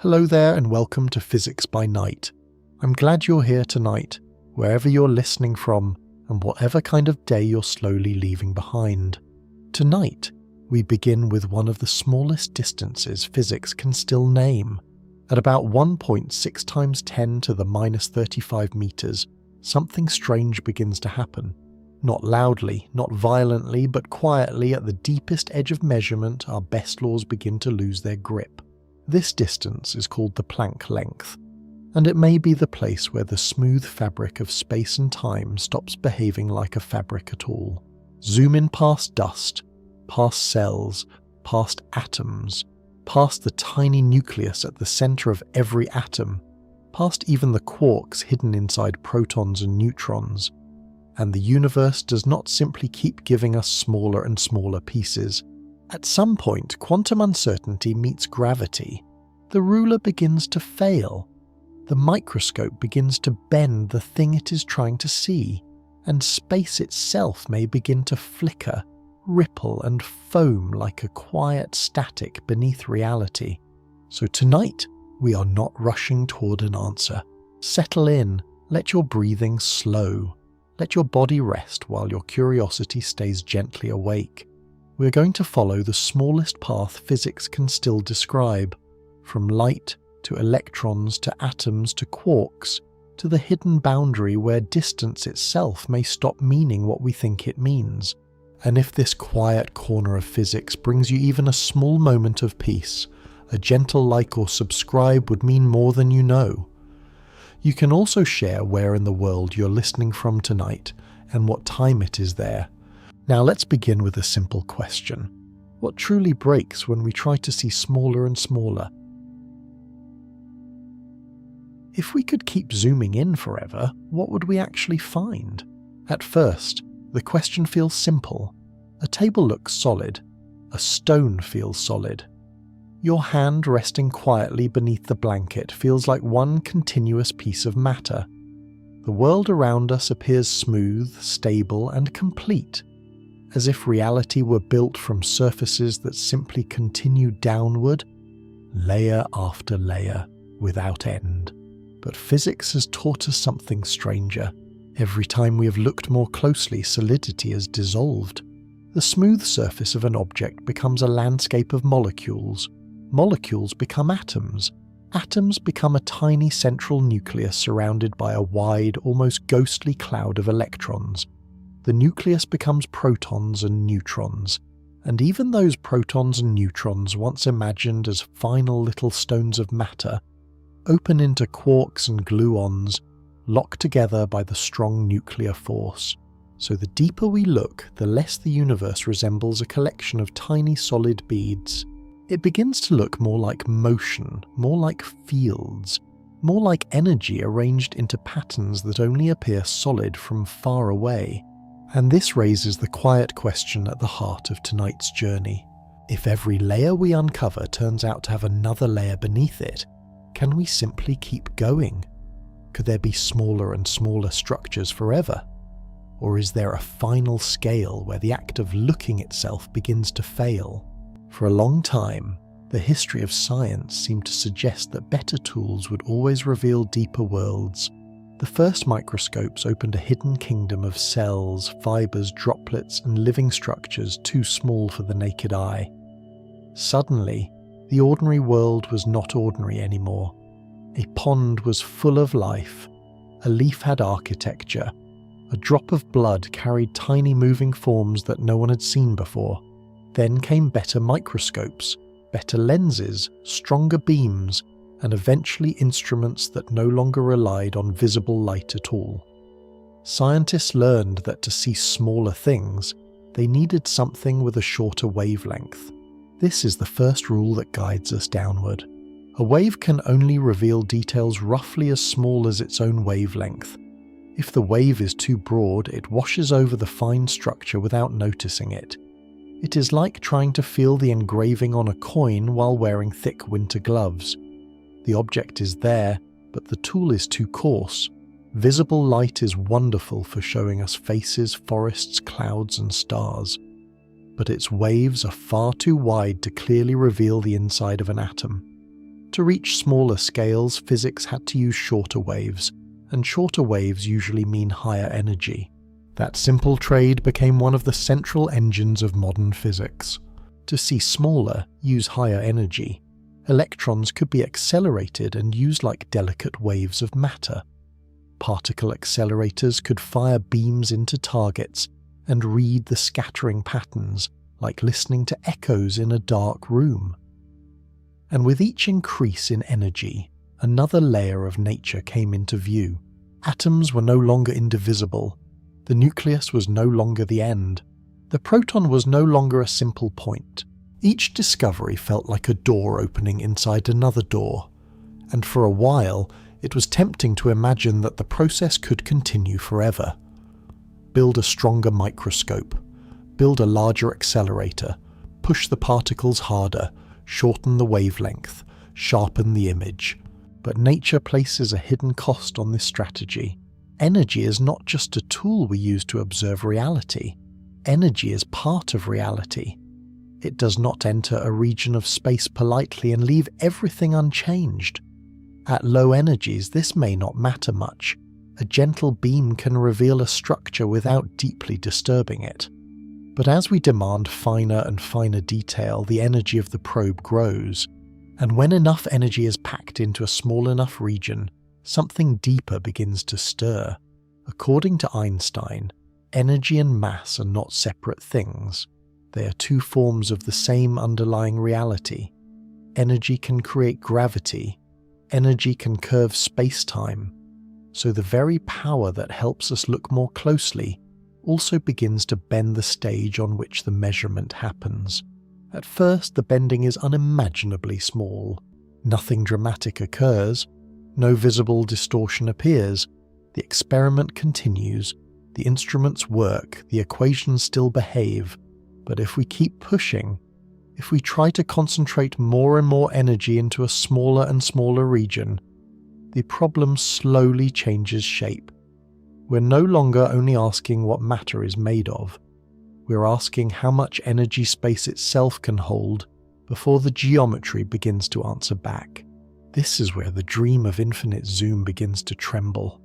Hello there and welcome to Physics by Night. I'm glad you're here tonight, wherever you're listening from and whatever kind of day you're slowly leaving behind. Tonight, we begin with one of the smallest distances physics can still name. At about 1.6 times 10 to the minus 35 meters, something strange begins to happen. Not loudly, not violently, but quietly at the deepest edge of measurement, our best laws begin to lose their grip. This distance is called the Planck Length, and it may be the place where the smooth fabric of space and time stops behaving like a fabric at all. Zoom in past dust, past cells, past atoms, past the tiny nucleus at the center of every atom, past even the quarks hidden inside protons and neutrons. And the universe does not simply keep giving us smaller and smaller pieces. At some point, quantum uncertainty meets gravity. The ruler begins to fail. The microscope begins to bend the thing it is trying to see, and space itself may begin to flicker, ripple and foam like a quiet static beneath reality. So tonight, we are not rushing toward an answer. Settle in, let your breathing slow. Let your body rest while your curiosity stays gently awake. We're going to follow the smallest path physics can still describe, from light to electrons to atoms to quarks, to the hidden boundary where distance itself may stop meaning what we think it means. And if this quiet corner of physics brings you even a small moment of peace, a gentle like or subscribe would mean more than you know. You can also share where in the world you're listening from tonight and what time it is there. Now let's begin with a simple question. What truly breaks when we try to see smaller and smaller? If we could keep zooming in forever, what would we actually find? At first, the question feels simple. A table looks solid. A stone feels solid. Your hand resting quietly beneath the blanket feels like one continuous piece of matter. The world around us appears smooth, stable, and complete, as if reality were built from surfaces that simply continue downward, layer after layer, without end. But physics has taught us something stranger. Every time we have looked more closely, solidity has dissolved. The smooth surface of an object becomes a landscape of molecules. Molecules become atoms. Atoms become a tiny central nucleus surrounded by a wide, almost ghostly cloud of electrons. The nucleus becomes protons and neutrons, and even those protons and neutrons once imagined as final little stones of matter, open into quarks and gluons, locked together by the strong nuclear force. So the deeper we look, the less the universe resembles a collection of tiny solid beads. It begins to look more like motion, more like fields, more like energy arranged into patterns that only appear solid from far away. And this raises the quiet question at the heart of tonight's journey. If every layer we uncover turns out to have another layer beneath it, can we simply keep going? Could there be smaller and smaller structures forever? Or is there a final scale where the act of looking itself begins to fail? For a long time, the history of science seemed to suggest that better tools would always reveal deeper worlds. The first microscopes opened a hidden kingdom of cells, fibers, droplets, and living structures too small for the naked eye. Suddenly, the ordinary world was not ordinary anymore. A pond was full of life. A leaf had architecture. A drop of blood carried tiny moving forms that no one had seen before. Then came better microscopes, better lenses, stronger beams, and eventually instruments that no longer relied on visible light at all. Scientists learned that to see smaller things, they needed something with a shorter wavelength. This is the first rule that guides us downward. A wave can only reveal details roughly as small as its own wavelength. If the wave is too broad, it washes over the fine structure without noticing it. It is like trying to feel the engraving on a coin while wearing thick winter gloves. The object is there, but the tool is too coarse. Visible light is wonderful for showing us faces, forests, clouds, and stars. But its waves are far too wide to clearly reveal the inside of an atom. To reach smaller scales, physics had to use shorter waves, and shorter waves usually mean higher energy. That simple trade became one of the central engines of modern physics. To see smaller, use higher energy. Electrons could be accelerated and used like delicate waves of matter. Particle accelerators could fire beams into targets and read the scattering patterns, like listening to echoes in a dark room. And with each increase in energy, another layer of nature came into view. Atoms were no longer indivisible. The nucleus was no longer the end. The proton was no longer a simple point. Each discovery felt like a door opening inside another door, and for a while it was tempting to imagine that the process could continue forever. Build a stronger microscope, build a larger accelerator, push the particles harder, shorten the wavelength, sharpen the image. But nature places a hidden cost on this strategy. Energy is not just a tool we use to observe reality. Energy is part of reality. It does not enter a region of space politely and leave everything unchanged. At low energies, this may not matter much. A gentle beam can reveal a structure without deeply disturbing it. But as we demand finer and finer detail, the energy of the probe grows. And when enough energy is packed into a small enough region, something deeper begins to stir. According to Einstein, energy and mass are not separate things. They are two forms of the same underlying reality. Energy can create gravity. Energy can curve space-time. So the very power that helps us look more closely also begins to bend the stage on which the measurement happens. At first, the bending is unimaginably small. Nothing dramatic occurs. No visible distortion appears. The experiment continues. The instruments work. The equations still behave. But if we keep pushing, if we try to concentrate more and more energy into a smaller and smaller region, the problem slowly changes shape. We're no longer only asking what matter is made of. We're asking how much energy space itself can hold before the geometry begins to answer back. This is where the dream of infinite zoom begins to tremble.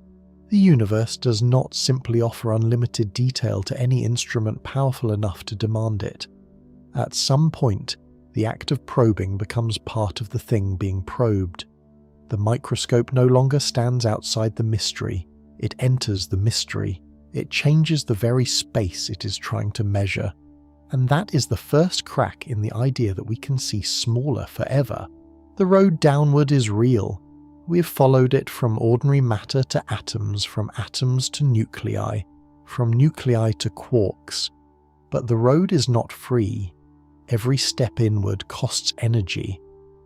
The universe does not simply offer unlimited detail to any instrument powerful enough to demand it. At some point, the act of probing becomes part of the thing being probed. The microscope no longer stands outside the mystery. It enters the mystery. It changes the very space it is trying to measure. And that is the first crack in the idea that we can see smaller forever. The road downward is real. We have followed it from ordinary matter to atoms, from atoms to nuclei, from nuclei to quarks. But the road is not free. Every step inward costs energy,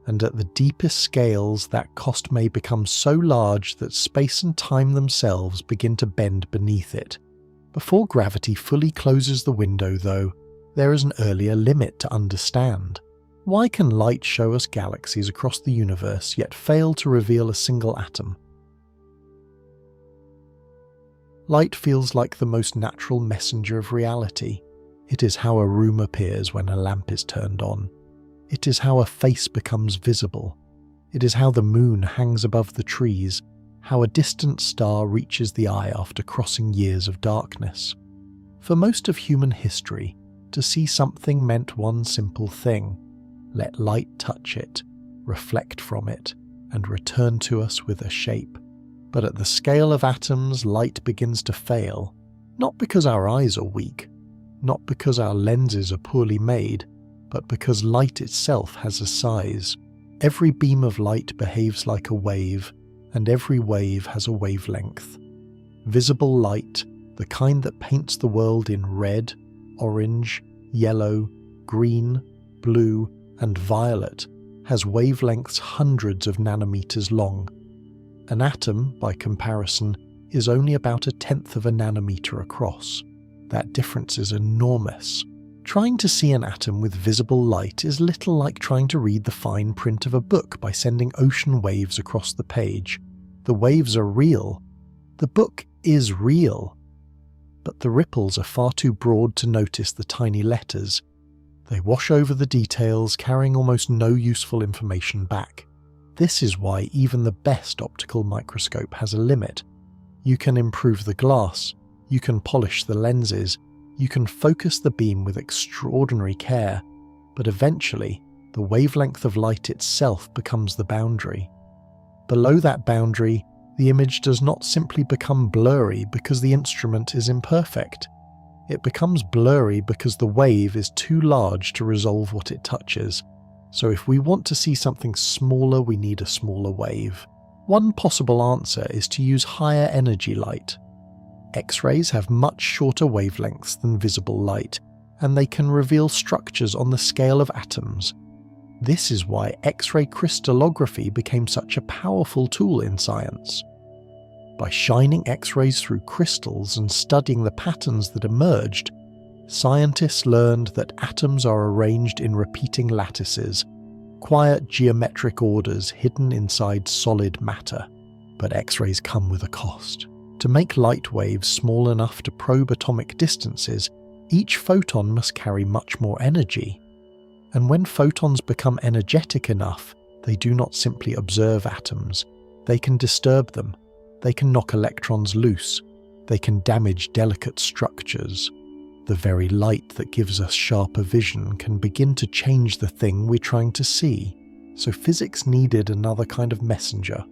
and at the deepest scales that cost may become so large that space and time themselves begin to bend beneath it. Before gravity fully closes the window, though, there is an earlier limit to understand. Why can light show us galaxies across the universe, yet fail to reveal a single atom? Light feels like the most natural messenger of reality. It is how a room appears when a lamp is turned on. It is how a face becomes visible. It is how the moon hangs above the trees, how a distant star reaches the eye after crossing years of darkness. For most of human history, to see something meant one simple thing: let light touch it, reflect from it, and return to us with a shape. But at the scale of atoms, light begins to fail, not because our eyes are weak, not because our lenses are poorly made, but because light itself has a size. Every beam of light behaves like a wave, and every wave has a wavelength. Visible light, the kind that paints the world in red, orange, yellow, green, blue, and violet, has wavelengths hundreds of nanometers long. An atom, by comparison, is only about 1/10 of a nanometer across. That difference is enormous. Trying to see an atom with visible light is little like trying to read the fine print of a book by sending ocean waves across the page. The waves are real. The book is real. But the ripples are far too broad to notice the tiny letters. They wash over the details, carrying almost no useful information back. This is why even the best optical microscope has a limit. You can improve the glass, you can polish the lenses, you can focus the beam with extraordinary care, but eventually, the wavelength of light itself becomes the boundary. Below that boundary, the image does not simply become blurry because the instrument is imperfect. It becomes blurry because the wave is too large to resolve what it touches. So if we want to see something smaller, we need a smaller wave. One possible answer is to use higher energy light. X-rays have much shorter wavelengths than visible light, and they can reveal structures on the scale of atoms. This is why X-ray crystallography became such a powerful tool in science. By shining X-rays through crystals and studying the patterns that emerged, scientists learned that atoms are arranged in repeating lattices, quiet geometric orders hidden inside solid matter. But X-rays come with a cost. To make light waves small enough to probe atomic distances, each photon must carry much more energy. And when photons become energetic enough, they do not simply observe atoms. They can disturb them. They can knock electrons loose. They can damage delicate structures. The very light that gives us sharper vision can begin to change the thing we're trying to see. So physics needed another kind of messenger.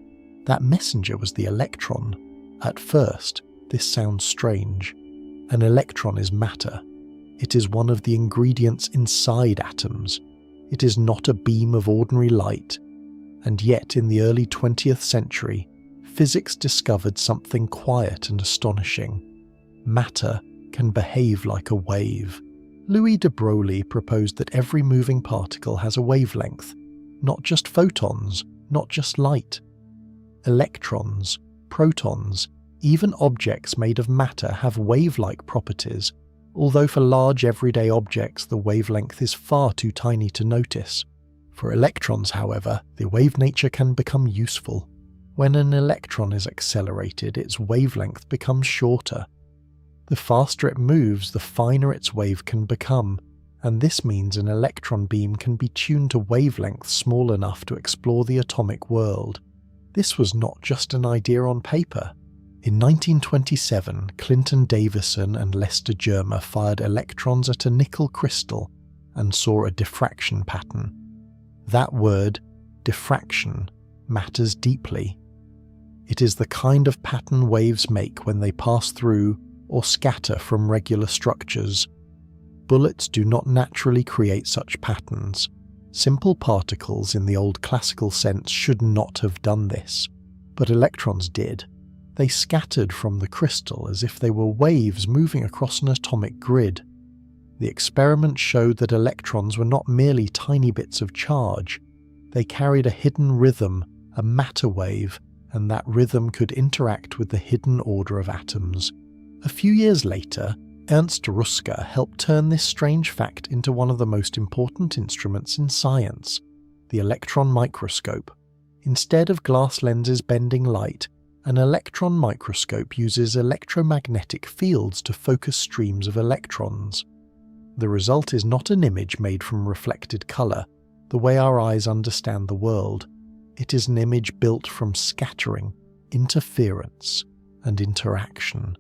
That messenger was the electron. At first, this sounds strange. An electron is matter. It is one of the ingredients inside atoms. It is not a beam of ordinary light. And yet, in the early 20th century, physics discovered something quiet and astonishing. Matter can behave like a wave. Louis de Broglie proposed that every moving particle has a wavelength, not just photons, not just light. Electrons, protons, even objects made of matter have wave-like properties, although for large everyday objects the wavelength is far too tiny to notice. For electrons, however, the wave nature can become useful. When an electron is accelerated, its wavelength becomes shorter. The faster it moves, the finer its wave can become, and this means an electron beam can be tuned to wavelengths small enough to explore the atomic world. This was not just an idea on paper. In 1927, Clinton Davison and Lester Germer fired electrons at a nickel crystal and saw a diffraction pattern. That word, diffraction, matters deeply. It is the kind of pattern waves make when they pass through or scatter from regular structures. Bullets do not naturally create such patterns. Simple particles in the old classical sense should not have done this, but electrons did. They scattered from the crystal as if they were waves moving across an atomic grid. The experiment showed that electrons were not merely tiny bits of charge. They carried a hidden rhythm, a matter wave, and that rhythm could interact with the hidden order of atoms. A few years later, Ernst Ruska helped turn this strange fact into one of the most important instruments in science, the electron microscope. Instead of glass lenses bending light, an electron microscope uses electromagnetic fields to focus streams of electrons. The result is not an image made from reflected colour, the way our eyes understand the world. It is an image built from scattering, interference, and interaction.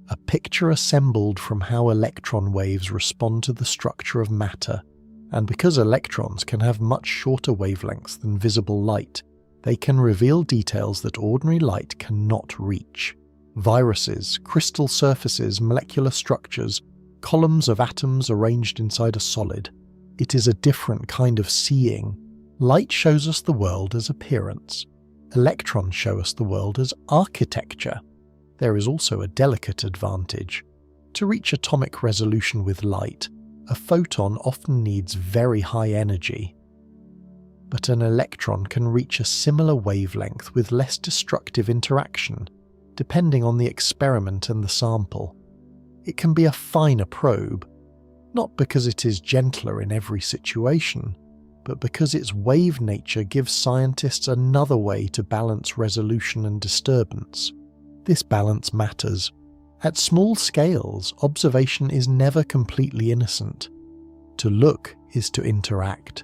A picture assembled from how electron waves respond to the structure of matter, and because electrons can have much shorter wavelengths than visible light, they can reveal details that ordinary light cannot reach. Viruses, crystal surfaces, molecular structures, columns of atoms arranged inside a solid. It is a different kind of seeing. Light shows us the world as appearance. Electrons show us the world as architecture. There is also a delicate advantage. To reach atomic resolution with light, a photon often needs very high energy. But an electron can reach a similar wavelength with less destructive interaction, depending on the experiment and the sample. It can be a finer probe, not because it is gentler in every situation, but because its wave nature gives scientists another way to balance resolution and disturbance. This balance matters. At small scales, observation is never completely innocent. To look is to interact.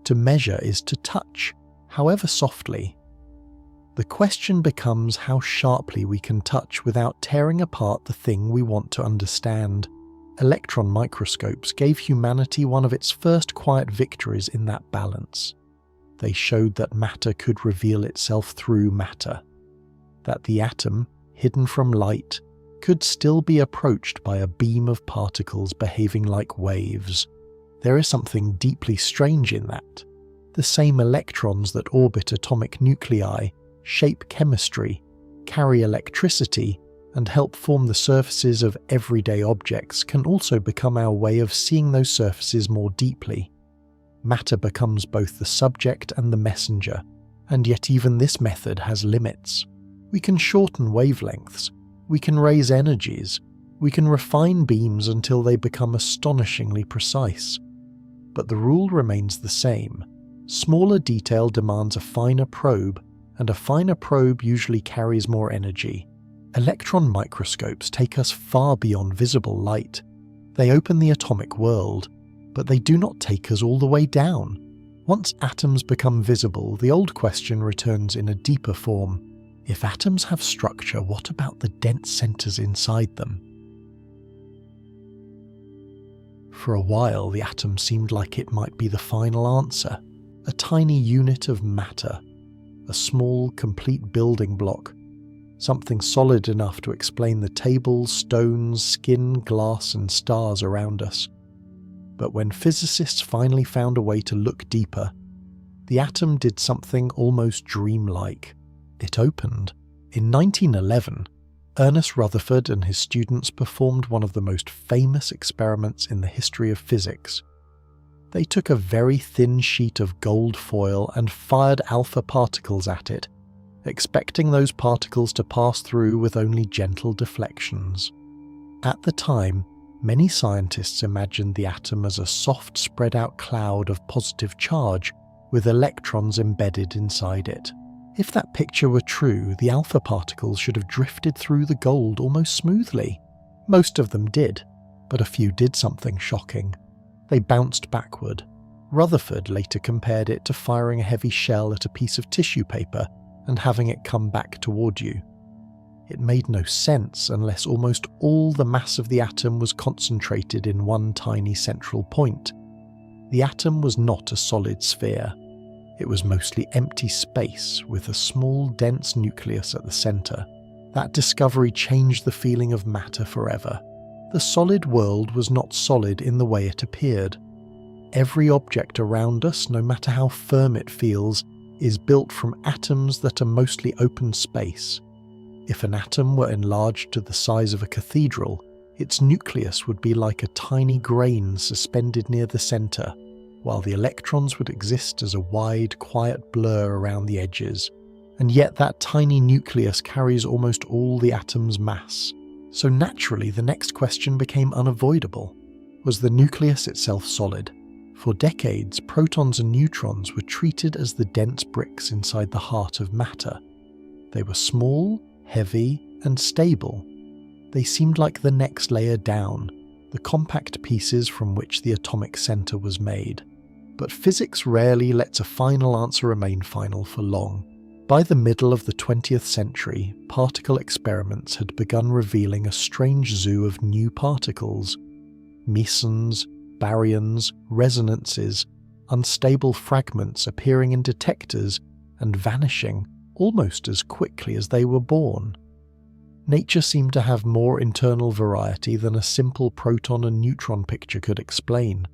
To measure is to touch. however softly. The question becomes how sharply we can touch without tearing apart the thing we want to understand. Electron microscopes gave humanity one of its first quiet victories in that balance. They showed that matter could reveal itself through matter, that the atom, hidden from light, could still be approached by a beam of particles behaving like waves. There is something deeply strange in that. The same electrons that orbit atomic nuclei, shape chemistry, carry electricity, and help form the surfaces of everyday objects can also become our way of seeing those surfaces more deeply. Matter becomes both the subject and the messenger, and yet even this method has limits. We can shorten wavelengths, we can raise energies, we can refine beams until they become astonishingly precise. But the rule remains the same. Smaller detail demands a finer probe, and a finer probe usually carries more energy. Electron microscopes take us far beyond visible light. They open the atomic world, but they do not take us all the way down. Once atoms become visible, the old question returns in a deeper form. If atoms have structure, what about the dense centers inside them? For a while, the atom seemed like it might be the final answer. A tiny unit of matter, a small, complete building block, something solid enough to explain the tables, stones, skin, glass, and stars around us. But when physicists finally found a way to look deeper, the atom did something almost dreamlike. It opened. In 1911, Ernest Rutherford and his students performed one of the most famous experiments in the history of physics. They took a very thin sheet of gold foil and fired alpha particles at it, expecting those particles to pass through with only gentle deflections. At the time, many scientists imagined the atom as a soft spread-out cloud of positive charge with electrons embedded inside it. If that picture were true, the alpha particles should have drifted through the gold almost smoothly. Most of them did, but a few did something shocking. They bounced backward. Rutherford later compared it to firing a heavy shell at a piece of tissue paper and having it come back toward you. It made no sense unless almost all the mass of the atom was concentrated in one tiny central point. The atom was not a solid sphere. It was mostly empty space with a small, dense nucleus at the center. That discovery changed the feeling of matter forever. The solid world was not solid in the way it appeared. Every object around us, no matter how firm it feels, is built from atoms that are mostly open space. If an atom were enlarged to the size of a cathedral, its nucleus would be like a tiny grain suspended near the center, while the electrons would exist as a wide, quiet blur around the edges. And yet that tiny nucleus carries almost all the atom's mass. So naturally, the next question became unavoidable. Was the nucleus itself solid? For decades, protons and neutrons were treated as the dense bricks inside the heart of matter. They were small, heavy, and stable. They seemed like the next layer down, the compact pieces from which the atomic center was made. But physics rarely lets a final answer remain final for long. By the middle of the 20th century, particle experiments had begun revealing a strange zoo of new particles. Mesons, baryons, resonances, unstable fragments appearing in detectors and vanishing almost as quickly as they were born. Nature seemed to have more internal variety than a simple proton and neutron picture could explain.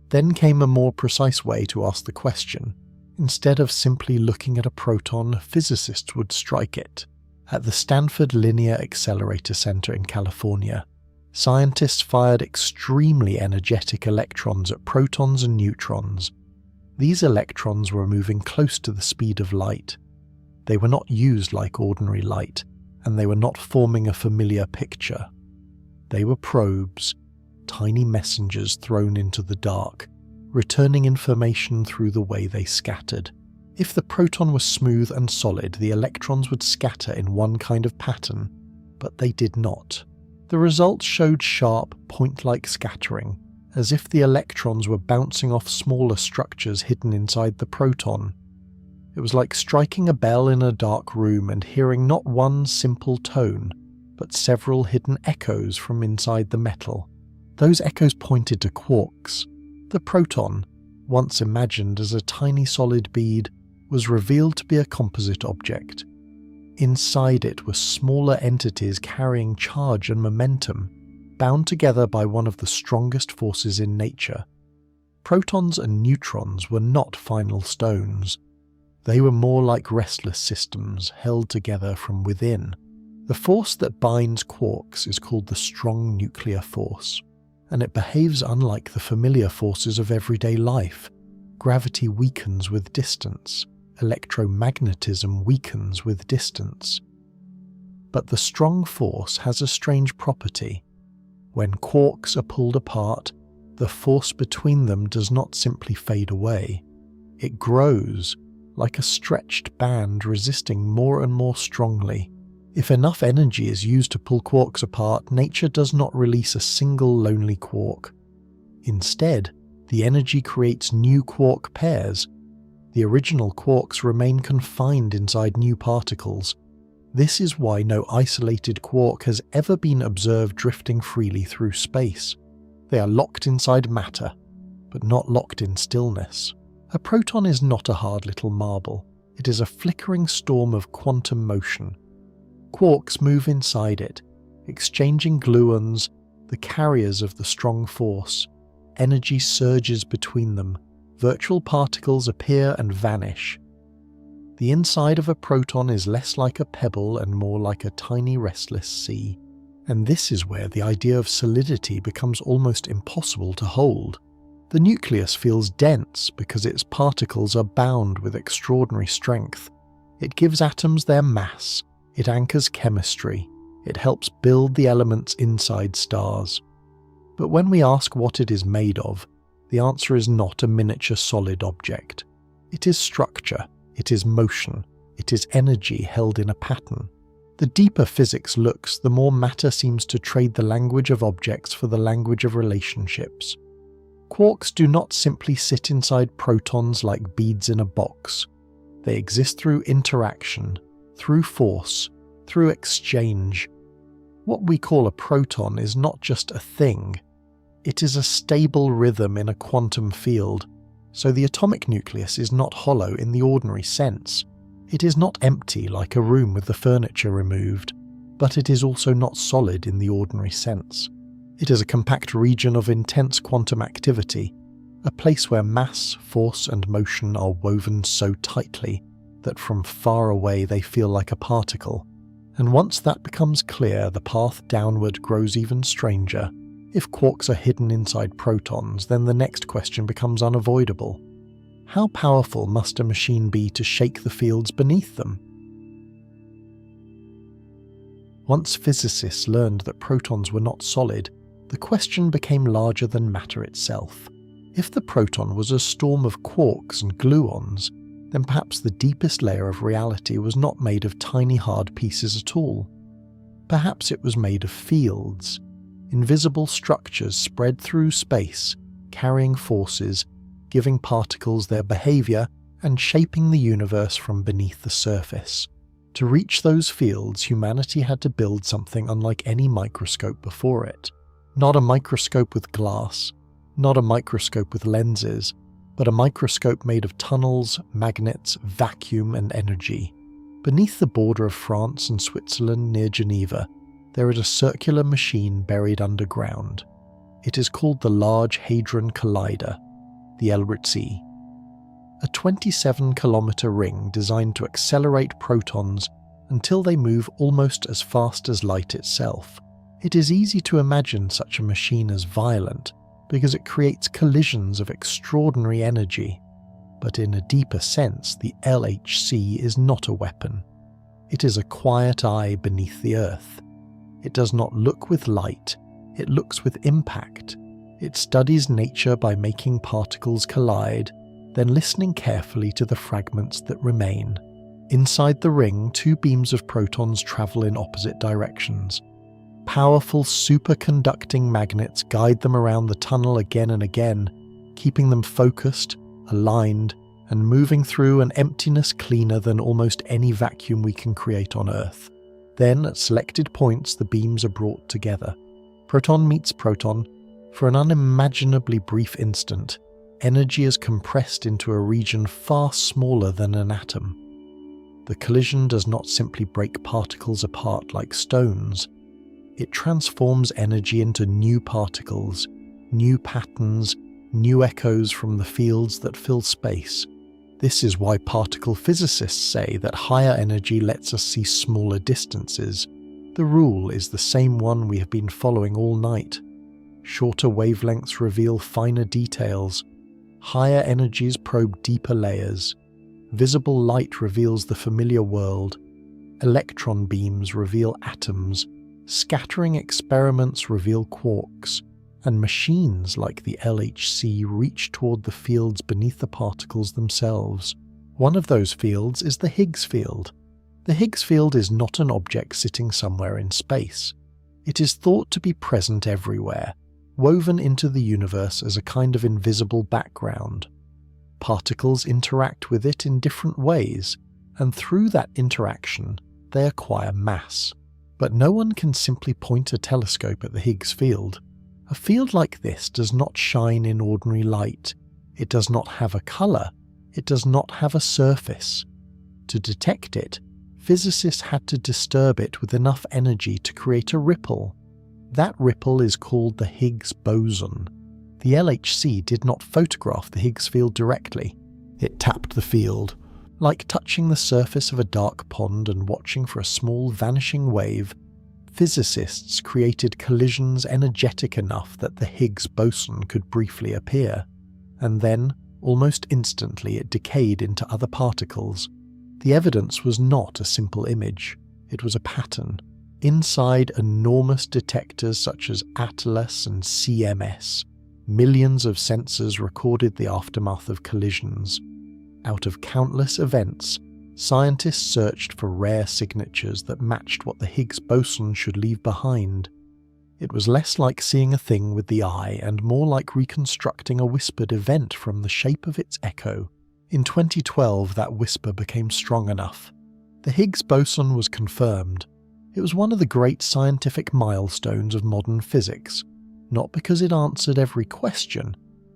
Then came a more precise way to ask the question. Instead of simply looking at a proton, physicists would strike it. At the Stanford Linear Accelerator Center in California, scientists fired extremely energetic electrons at protons and neutrons. These electrons were moving close to the speed of light. They were not used like ordinary light, and they were not forming a familiar picture. They were probes, tiny messengers thrown into the dark, returning information through the way they scattered. If the proton was smooth and solid, the electrons would scatter in one kind of pattern, but they did not. The results showed sharp, point-like scattering, as if the electrons were bouncing off smaller structures hidden inside the proton. It was like striking a bell in a dark room and hearing not one simple tone, but several hidden echoes from inside the metal. Those echoes pointed to quarks. The proton, once imagined as a tiny solid bead, was revealed to be a composite object. Inside it were smaller entities carrying charge and momentum, bound together by one of the strongest forces in nature. Protons and neutrons were not final stones. They were more like restless systems held together from within. The force that binds quarks is called the strong nuclear force, and it behaves unlike the familiar forces of everyday life. Gravity weakens with distance. Electromagnetism weakens with distance. But the strong force has a strange property. When quarks are pulled apart, the force between them does not simply fade away. It grows, like a stretched band resisting more and more strongly. If enough energy is used to pull quarks apart, nature does not release a single lonely quark. Instead, the energy creates new quark pairs. The original quarks remain confined inside new particles. This is why no isolated quark has ever been observed drifting freely through space. They are locked inside matter, but not locked in stillness. A proton is not a hard little marble. It is a flickering storm of quantum motion. Quarks move inside it, exchanging gluons, the carriers of the strong force. Energy surges between them. Virtual particles appear and vanish. The inside of a proton is less like a pebble and more like a tiny restless sea. And this is where the idea of solidity becomes almost impossible to hold. The nucleus feels dense because its particles are bound with extraordinary strength. It gives atoms their mass. It anchors chemistry. It helps build the elements inside stars. But when we ask what it is made of, the answer is not a miniature solid object. It is structure. It is motion. It is energy held in a pattern. The deeper physics looks, the more matter seems to trade the language of objects for the language of relationships. Quarks do not simply sit inside protons like beads in a box. They exist through interaction, through force, through exchange. What we call a proton is not just a thing. It is a stable rhythm in a quantum field. So the atomic nucleus is not hollow in the ordinary sense. It is not empty like a room with the furniture removed, but it is also not solid in the ordinary sense. It is a compact region of intense quantum activity, a place where mass, force and motion are woven so tightly that from far away they feel like a particle. And once that becomes clear, the path downward grows even stranger. If quarks are hidden inside protons, then the next question becomes unavoidable. How powerful must a machine be to shake the fields beneath them? Once physicists learned that protons were not solid, the question became larger than matter itself. If the proton was a storm of quarks and gluons, then perhaps the deepest layer of reality was not made of tiny hard pieces at all. Perhaps it was made of fields, invisible structures spread through space, carrying forces, giving particles their behavior, and shaping the universe from beneath the surface. To reach those fields, humanity had to build something unlike any microscope before it. Not a microscope with glass, not a microscope with lenses, but a microscope made of tunnels, magnets, vacuum, and energy. Beneath the border of France and Switzerland near Geneva, there is a circular machine buried underground. It is called the Large Hadron Collider, the LHC. A 27-kilometer ring designed to accelerate protons until they move almost as fast as light itself. It is easy to imagine such a machine as violent, because it creates collisions of extraordinary energy. But in a deeper sense, the LHC is not a weapon. It is a quiet eye beneath the Earth. It does not look with light, it looks with impact. It studies nature by making particles collide, then listening carefully to the fragments that remain. Inside the ring, two beams of protons travel in opposite directions. Powerful superconducting magnets guide them around the tunnel again and again, keeping them focused, aligned, and moving through an emptiness cleaner than almost any vacuum we can create on Earth. Then, at selected points, the beams are brought together. Proton meets proton. For an unimaginably brief instant, energy is compressed into a region far smaller than an atom. The collision does not simply break particles apart like stones. It transforms energy into new particles, new patterns, new echoes from the fields that fill space. This is why particle physicists say that higher energy lets us see smaller distances. The rule is the same one we have been following all night. Shorter wavelengths reveal finer details. Higher energies probe deeper layers. Visible light reveals the familiar world. Electron beams reveal atoms. Scattering experiments reveal quarks. And machines like the LHC reach toward the fields beneath the particles themselves. One of those fields is the Higgs field. The Higgs field is not an object sitting somewhere in space. It is thought to be present everywhere, woven into the universe as a kind of invisible background. Particles interact with it in different ways, and through that interaction, they acquire mass. But no one can simply point a telescope at the Higgs field. A field like this does not shine in ordinary light. It does not have a colour. It does not have a surface. To detect it, physicists had to disturb it with enough energy to create a ripple. That ripple is called the Higgs boson. The LHC did not photograph the Higgs field directly. It tapped the field, like touching the surface of a dark pond and watching for a small vanishing wave. Physicists created collisions energetic enough that the Higgs boson could briefly appear, and then, almost instantly, it decayed into other particles. The evidence was not a simple image, it was a pattern. Inside enormous detectors such as ATLAS and CMS, millions of sensors recorded the aftermath of collisions. Out of countless events, scientists searched for rare signatures that matched what the Higgs boson should leave behind. It was less like seeing a thing with the eye and more like reconstructing a whispered event from the shape of its echo. In 2012, that whisper became strong enough. The Higgs boson was confirmed. It was one of the great scientific milestones of modern physics, not because it answered every question,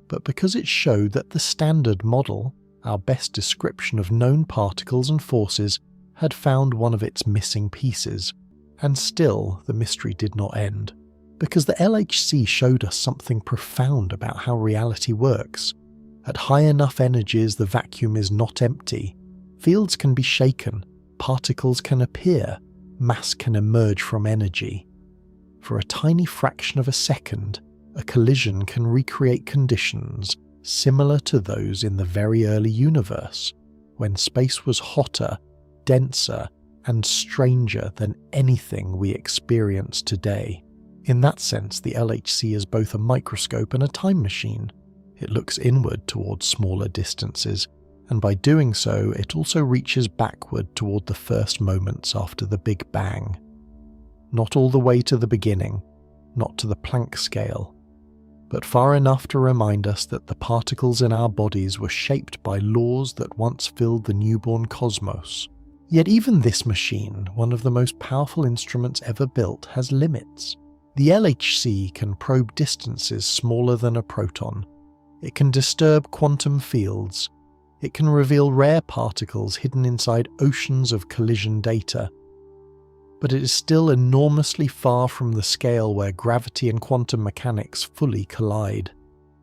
but because it showed that the Standard Model, our best description of known particles and forces, had found one of its missing pieces. And still, the mystery did not end, because the LHC showed us something profound about how reality works. At high enough energies, the vacuum is not empty. Fields can be shaken, particles can appear, mass can emerge from energy. For a tiny fraction of a second, a collision can recreate conditions similar to those in the very early universe, when space was hotter, denser, and stranger than anything we experience today. In that sense, the LHC is both a microscope and a time machine. It looks inward towards smaller distances, and by doing so, it also reaches backward toward the first moments after the Big Bang. Not all the way to the beginning, not to the Planck scale, but far enough to remind us that the particles in our bodies were shaped by laws that once filled the newborn cosmos. Yet even this machine, one of the most powerful instruments ever built, has limits. The LHC can probe distances smaller than a proton. It can disturb quantum fields. It can reveal rare particles hidden inside oceans of collision data. But it is still enormously far from the scale where gravity and quantum mechanics fully collide.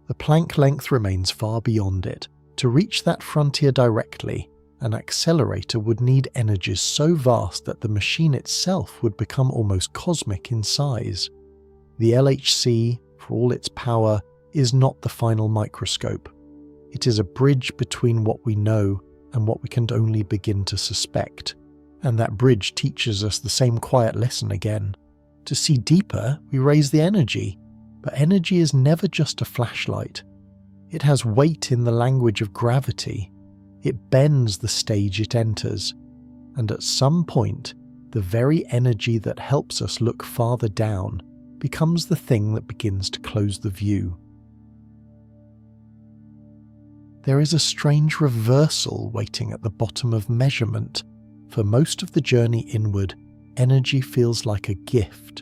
The Planck length remains far beyond it. To reach that frontier directly, an accelerator would need energies so vast that the machine itself would become almost cosmic in size. The LHC, for all its power, is not the final microscope. It is a bridge between what we know and what we can only begin to suspect. And that bridge teaches us the same quiet lesson again. To see deeper, we raise the energy, but energy is never just a flashlight. It has weight in the language of gravity. It bends the stage it enters, and at some point, the very energy that helps us look farther down becomes the thing that begins to close the view. There is a strange reversal waiting at the bottom of measurement. For most of the journey inward, energy feels like a gift.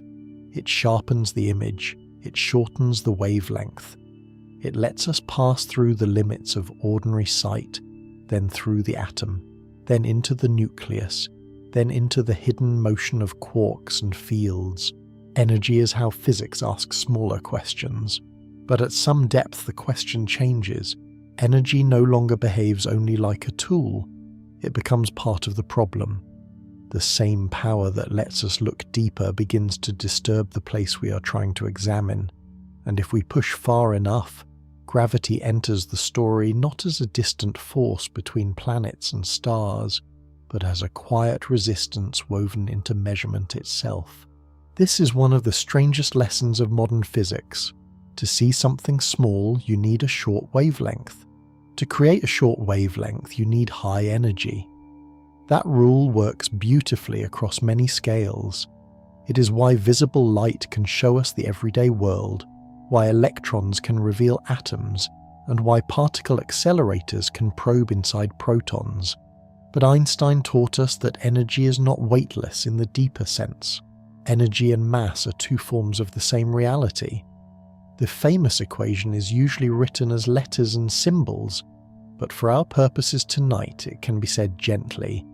It sharpens the image, it shortens the wavelength. It lets us pass through the limits of ordinary sight, then through the atom, then into the nucleus, then into the hidden motion of quarks and fields. Energy is how physics asks smaller questions. But at some depth the question changes. Energy no longer behaves only like a tool. It becomes part of the problem. The same power that lets us look deeper begins to disturb the place we are trying to examine. And if we push far enough, gravity enters the story not as a distant force between planets and stars, but as a quiet resistance woven into measurement itself. This is one of the strangest lessons of modern physics. To see something small, you need a short wavelength. To create a short wavelength, you need high energy. That rule works beautifully across many scales. It is why visible light can show us the everyday world, why electrons can reveal atoms, and why particle accelerators can probe inside protons. But Einstein taught us that energy is not weightless in the deeper sense. Energy and mass are two forms of the same reality. The famous equation is usually written as letters and symbols, but for our purposes tonight it can be said gently.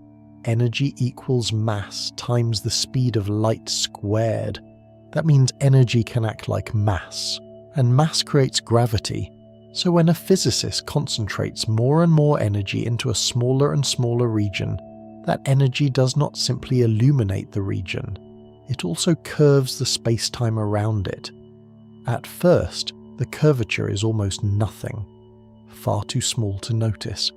Energy equals mass times the speed of light squared. That means energy can act like mass, and mass creates gravity. So when a physicist concentrates more and more energy into a smaller and smaller region, that energy does not simply illuminate the region, it also curves the space-time around it. At first, the curvature is almost nothing, far too small to notice.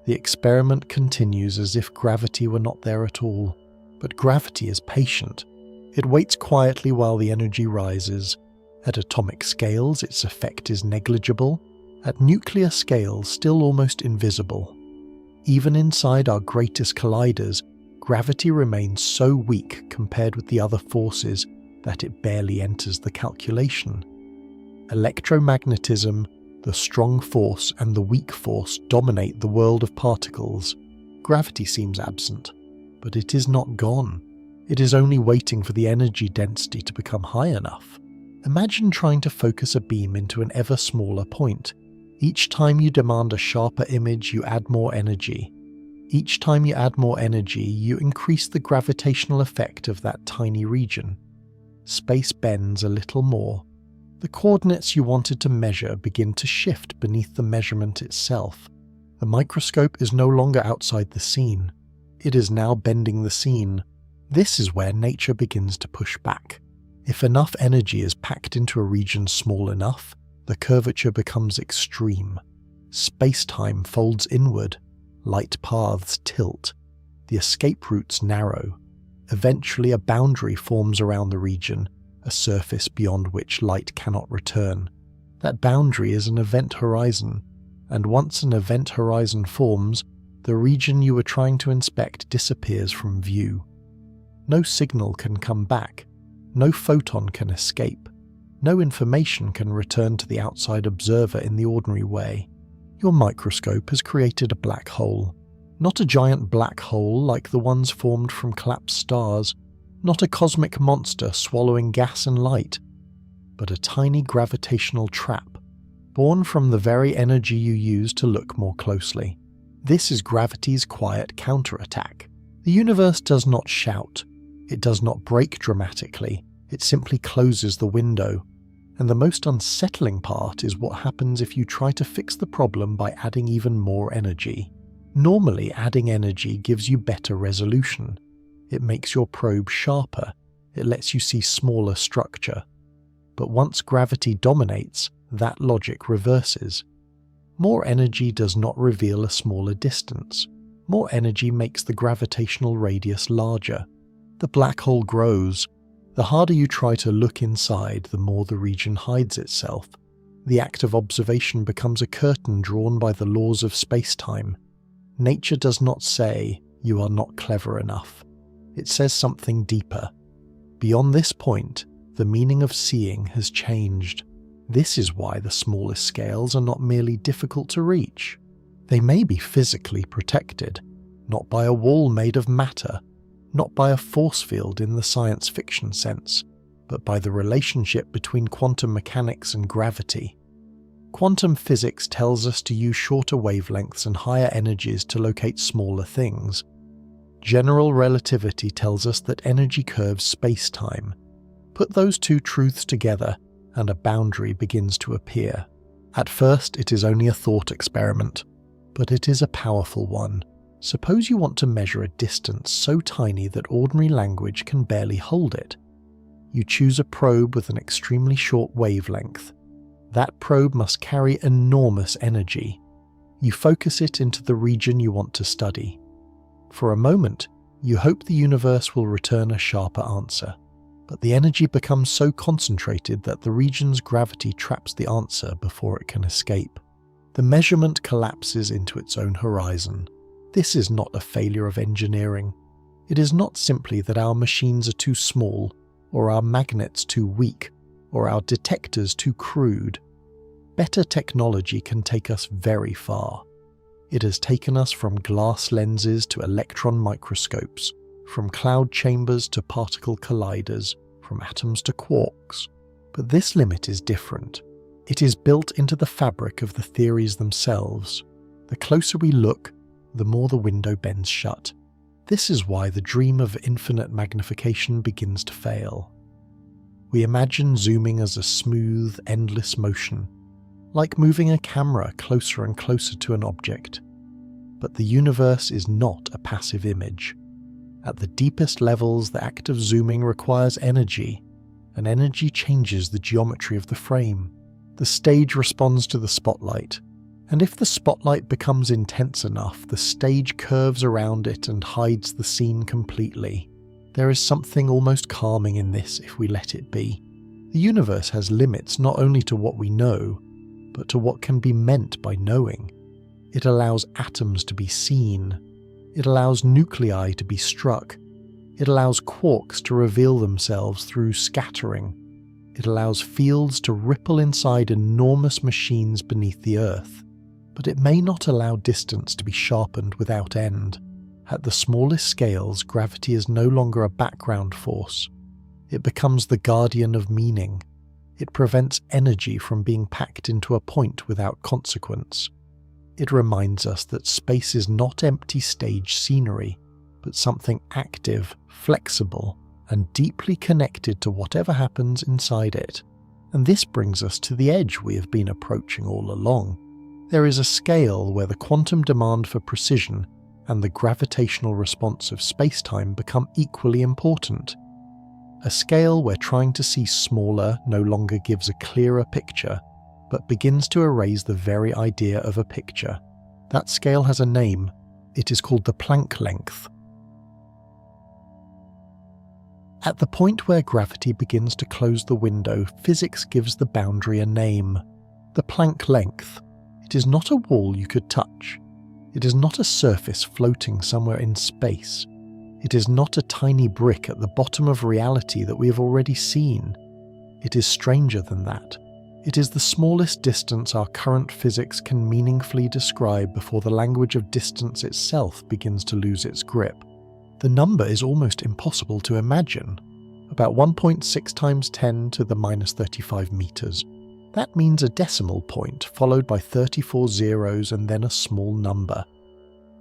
The experiment continues as if gravity were not there at all, but gravity is patient. It waits quietly while the energy rises. At atomic scales, its effect is negligible. At nuclear scales, still almost invisible. Even inside our greatest colliders, gravity remains so weak compared with the other forces that it barely enters the calculation. Electromagnetism, the strong force and the weak force dominate the world of particles. Gravity seems absent, but it is not gone. It is only waiting for the energy density to become high enough. Imagine trying to focus a beam into an ever smaller point. Each time you demand a sharper image, you add more energy. Each time you add more energy, you increase the gravitational effect of that tiny region. Space bends a little more. The coordinates you wanted to measure begin to shift beneath the measurement itself. The microscope is no longer outside the scene. It is now bending the scene. This is where nature begins to push back. If enough energy is packed into a region small enough, the curvature becomes extreme. Space-time folds inward. Light paths tilt. The escape routes narrow. Eventually a boundary forms around the region, a surface beyond which light cannot return. That boundary is an event horizon, and once an event horizon forms, the region you were trying to inspect disappears from view. No signal can come back. No photon can escape. No information can return to the outside observer in the ordinary way. Your microscope has created a black hole. Not a giant black hole like the ones formed from collapsed stars, not a cosmic monster swallowing gas and light, but a tiny gravitational trap, born from the very energy you use to look more closely. This is gravity's quiet counterattack. The universe does not shout. It does not break dramatically. It simply closes the window. And the most unsettling part is what happens if you try to fix the problem by adding even more energy. Normally, adding energy gives you better resolution. It makes your probe sharper. It lets you see smaller structure. But once gravity dominates, that logic reverses. More energy does not reveal a smaller distance. More energy makes the gravitational radius larger. The black hole grows. The harder you try to look inside, the more the region hides itself. The act of observation becomes a curtain drawn by the laws of space-time. Nature does not say, "You are not clever enough." It says something deeper. Beyond this point, the meaning of seeing has changed. This is why the smallest scales are not merely difficult to reach. They may be physically protected, not by a wall made of matter, not by a force field in the science fiction sense, but by the relationship between quantum mechanics and gravity. Quantum physics tells us to use shorter wavelengths and higher energies to locate smaller things. General relativity tells us that energy curves space-time. Put those two truths together, and a boundary begins to appear. At first, it is only a thought experiment, but it is a powerful one. Suppose you want to measure a distance so tiny that ordinary language can barely hold it. You choose a probe with an extremely short wavelength. That probe must carry enormous energy. You focus it into the region you want to study. For a moment, you hope the universe will return a sharper answer, but the energy becomes so concentrated that the region's gravity traps the answer before it can escape. The measurement collapses into its own horizon. This is not a failure of engineering. It is not simply that our machines are too small, or our magnets too weak, or our detectors too crude. Better technology can take us very far. It has taken us from glass lenses to electron microscopes, from cloud chambers to particle colliders, from atoms to quarks. But this limit is different. It is built into the fabric of the theories themselves. The closer we look, the more the window bends shut. This is why the dream of infinite magnification begins to fail. We imagine zooming as a smooth, endless motion, like moving a camera closer and closer to an object. But the universe is not a passive image. At the deepest levels, the act of zooming requires energy, and energy changes the geometry of the frame. The stage responds to the spotlight, and if the spotlight becomes intense enough, the stage curves around it and hides the scene completely. There is something almost calming in this if we let it be. The universe has limits not only to what we know, but to what can be meant by knowing. It allows atoms to be seen. It allows nuclei to be struck. It allows quarks to reveal themselves through scattering. It allows fields to ripple inside enormous machines beneath the Earth. But it may not allow distance to be sharpened without end. At the smallest scales, gravity is no longer a background force. It becomes the guardian of meaning. It prevents energy from being packed into a point without consequence. It reminds us that space is not empty stage scenery, but something active, flexible, and deeply connected to whatever happens inside it. And this brings us to the edge we have been approaching all along. There is a scale where the quantum demand for precision and the gravitational response of space-time become equally important. A scale where trying to see smaller no longer gives a clearer picture, but begins to erase the very idea of a picture. That scale has a name. It is called the Planck Length. At the point where gravity begins to close the window, physics gives the boundary a name. The Planck Length. It is not a wall you could touch. It is not a surface floating somewhere in space. It is not a tiny brick at the bottom of reality that we have already seen. It is stranger than that. It is the smallest distance our current physics can meaningfully describe before the language of distance itself begins to lose its grip. The number is almost impossible to imagine. About 1.6 times 10 to the minus 35 meters. That means a decimal point followed by 34 zeros and then a small number.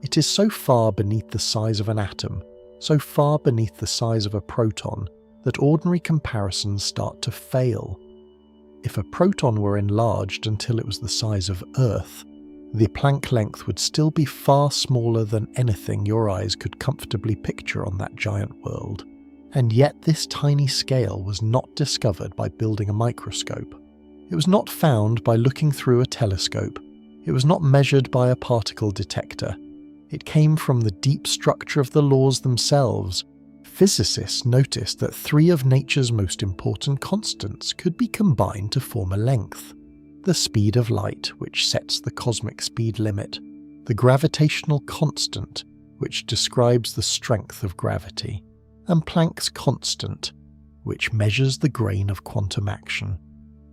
It is so far beneath the size of an atom, so far beneath the size of a proton, that ordinary comparisons start to fail. If a proton were enlarged until it was the size of Earth, the Planck length would still be far smaller than anything your eyes could comfortably picture on that giant world. And yet this tiny scale was not discovered by building a microscope. It was not found by looking through a telescope. It was not measured by a particle detector. It came from the deep structure of the laws themselves. Physicists noticed that 3 of nature's most important constants could be combined to form a length. The speed of light, which sets the cosmic speed limit. The gravitational constant, which describes the strength of gravity. And Planck's constant, which measures the grain of quantum action.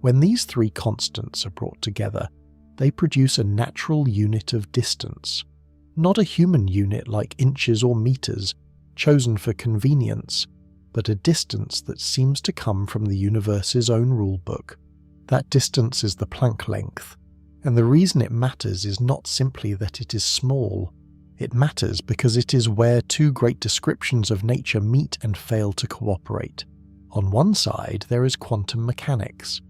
When these 3 constants are brought together, They produce a natural unit of distance, not a human unit like inches or meters, chosen for convenience, but a distance that seems to come from the universe's own rulebook. That distance is the Planck length, and the reason it matters is not simply that it is small. It matters because it is where two great descriptions of nature meet and fail to cooperate. On one side, there is quantum mechanics,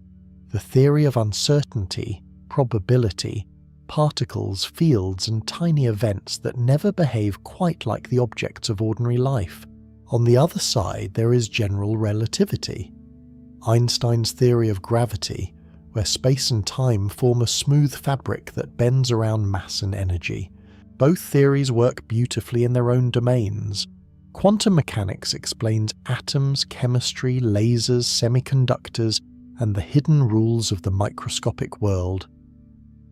the theory of uncertainty, probability, particles, fields, and tiny events that never behave quite like the objects of ordinary life. On the other side, there is general relativity, Einstein's theory of gravity, where space and time form a smooth fabric that bends around mass and energy. Both theories work beautifully in their own domains. Quantum mechanics explains atoms, chemistry, lasers, semiconductors, and the hidden rules of the microscopic world.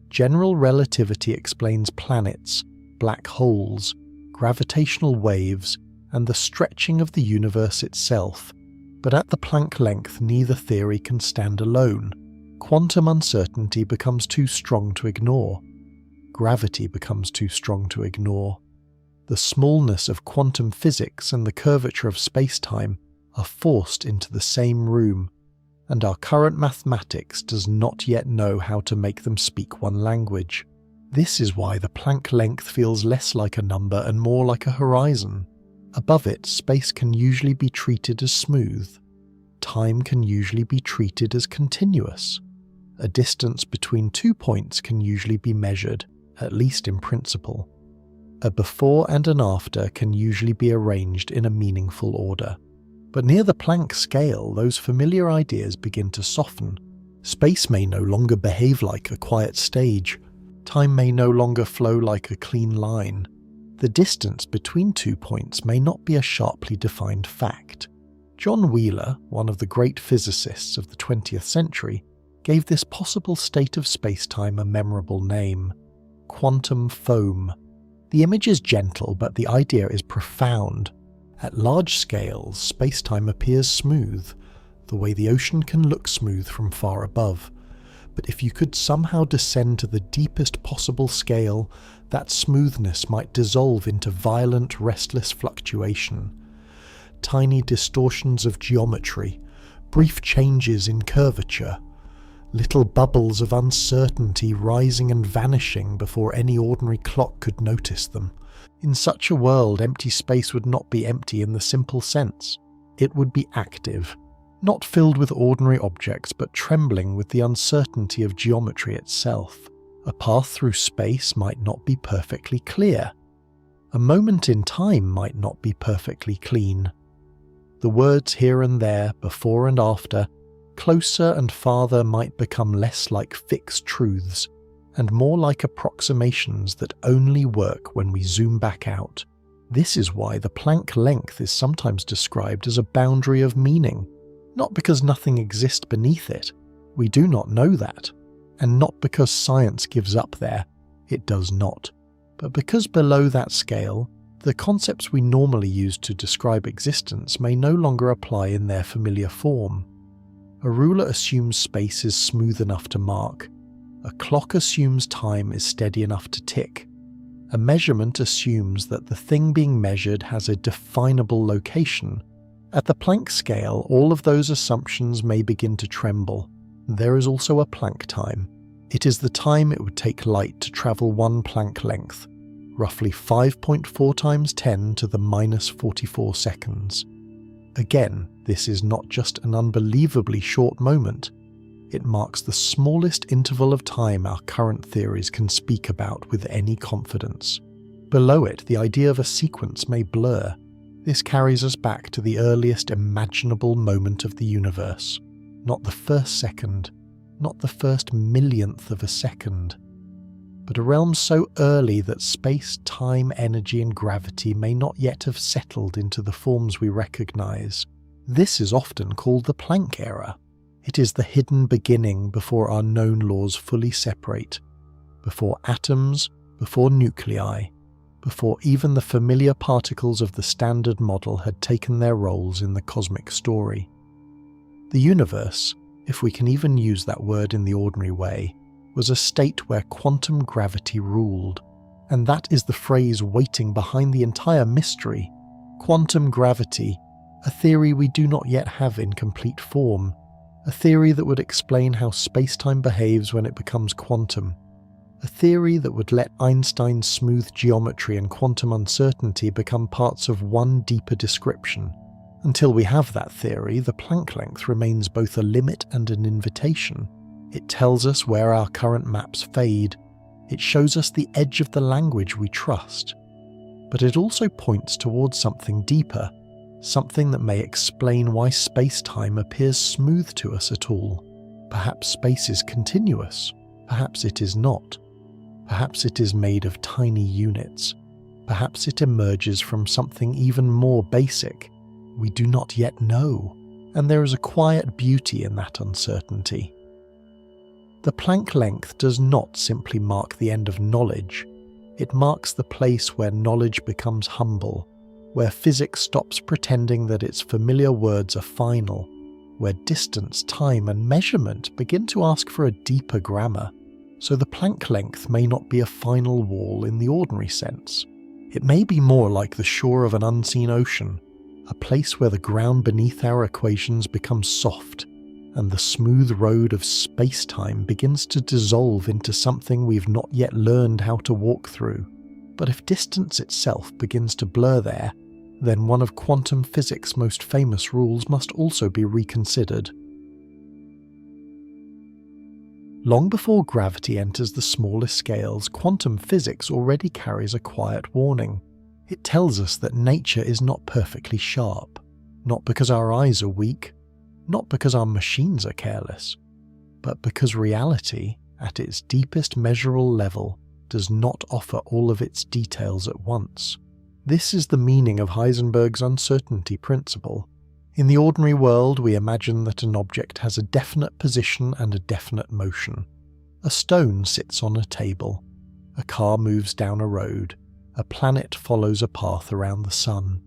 General relativity explains planets, black holes, gravitational waves, and the stretching of the universe itself. But at the Planck length, neither theory can stand alone. Quantum uncertainty becomes too strong to ignore. Gravity becomes too strong to ignore. The smallness of quantum physics and the curvature of space-time are forced into the same room, and our current mathematics does not yet know how to make them speak one language. This is why the Planck length feels less like a number and more like a horizon. Above it, space can usually be treated as smooth. Time can usually be treated as continuous. A distance between 2 points can usually be measured, at least in principle. A before and an after can usually be arranged in a meaningful order. But near the Planck scale, those familiar ideas begin to soften. Space may no longer behave like a quiet stage. Time may no longer flow like a clean line. The distance between 2 points may not be a sharply defined fact. John Wheeler, one of the great physicists of the 20th century, gave this possible state of space-time a memorable name: quantum foam. The image is gentle, but the idea is profound. At large scales, space-time appears smooth, the way the ocean can look smooth from far above. But if you could somehow descend to the deepest possible scale, that smoothness might dissolve into violent, restless fluctuation. Tiny distortions of geometry, brief changes in curvature, little bubbles of uncertainty rising and vanishing before any ordinary clock could notice them. In such a world, empty space would not be empty in the simple sense. It would be active, not filled with ordinary objects, but trembling with the uncertainty of geometry itself. A path through space might not be perfectly clear. A moment in time might not be perfectly clean. The words here and there, before and after, closer and farther might become less like fixed truths, and more like approximations that only work when we zoom back out. This is why the Planck length is sometimes described as a boundary of meaning. Not because nothing exists beneath it, we do not know that, and not because science gives up there, it does not, but because below that scale, the concepts we normally use to describe existence may no longer apply in their familiar form. A ruler assumes space is smooth enough to mark. A clock assumes time is steady enough to tick. A measurement assumes that the thing being measured has a definable location. At the Planck scale, all of those assumptions may begin to tremble. There is also a Planck time. It is the time it would take light to travel 1 Planck length, roughly 5.4 times 10 to the minus 44 seconds. Again, this is not just an unbelievably short moment. It marks the smallest interval of time our current theories can speak about with any confidence. Below it, the idea of a sequence may blur. This carries us back to the earliest imaginable moment of the universe. Not the first second, not the first millionth of a second, but a realm so early that space, time, energy, and gravity may not yet have settled into the forms we recognize. This is often called the Planck era. It is the hidden beginning before our known laws fully separate, before atoms, before nuclei, before even the familiar particles of the Standard Model had taken their roles in the cosmic story. The universe, if we can even use that word in the ordinary way, was a state where quantum gravity ruled. And that is the phrase waiting behind the entire mystery. Quantum gravity, a theory we do not yet have in complete form, a theory that would explain how space-time behaves when it becomes quantum, a theory that would let Einstein's smooth geometry and quantum uncertainty become parts of one deeper description. Until we have that theory, the Planck length remains both a limit and an invitation. It tells us where our current maps fade. It shows us the edge of the language we trust. But it also points towards something deeper, something that may explain why space-time appears smooth to us at all. Perhaps space is continuous. Perhaps it is not. Perhaps it is made of tiny units. Perhaps it emerges from something even more basic. We do not yet know, and there is a quiet beauty in that uncertainty. The Planck length does not simply mark the end of knowledge. It marks the place where knowledge becomes humble, where physics stops pretending that its familiar words are final, where distance, time, and measurement begin to ask for a deeper grammar. So the Planck length may not be a final wall in the ordinary sense. It may be more like the shore of an unseen ocean, a place where the ground beneath our equations becomes soft, and the smooth road of space-time begins to dissolve into something we've not yet learned how to walk through. But if distance itself begins to blur there, then one of quantum physics' most famous rules must also be reconsidered. Long before gravity enters the smallest scales, quantum physics already carries a quiet warning. It tells us that nature is not perfectly sharp, not because our eyes are weak, not because our machines are careless, but because reality, at its deepest measurable level, does not offer all of its details at once. This is the meaning of Heisenberg's uncertainty principle. In the ordinary world, we imagine that an object has a definite position and a definite motion. A stone sits on a table. A car moves down a road. A planet follows a path around the sun.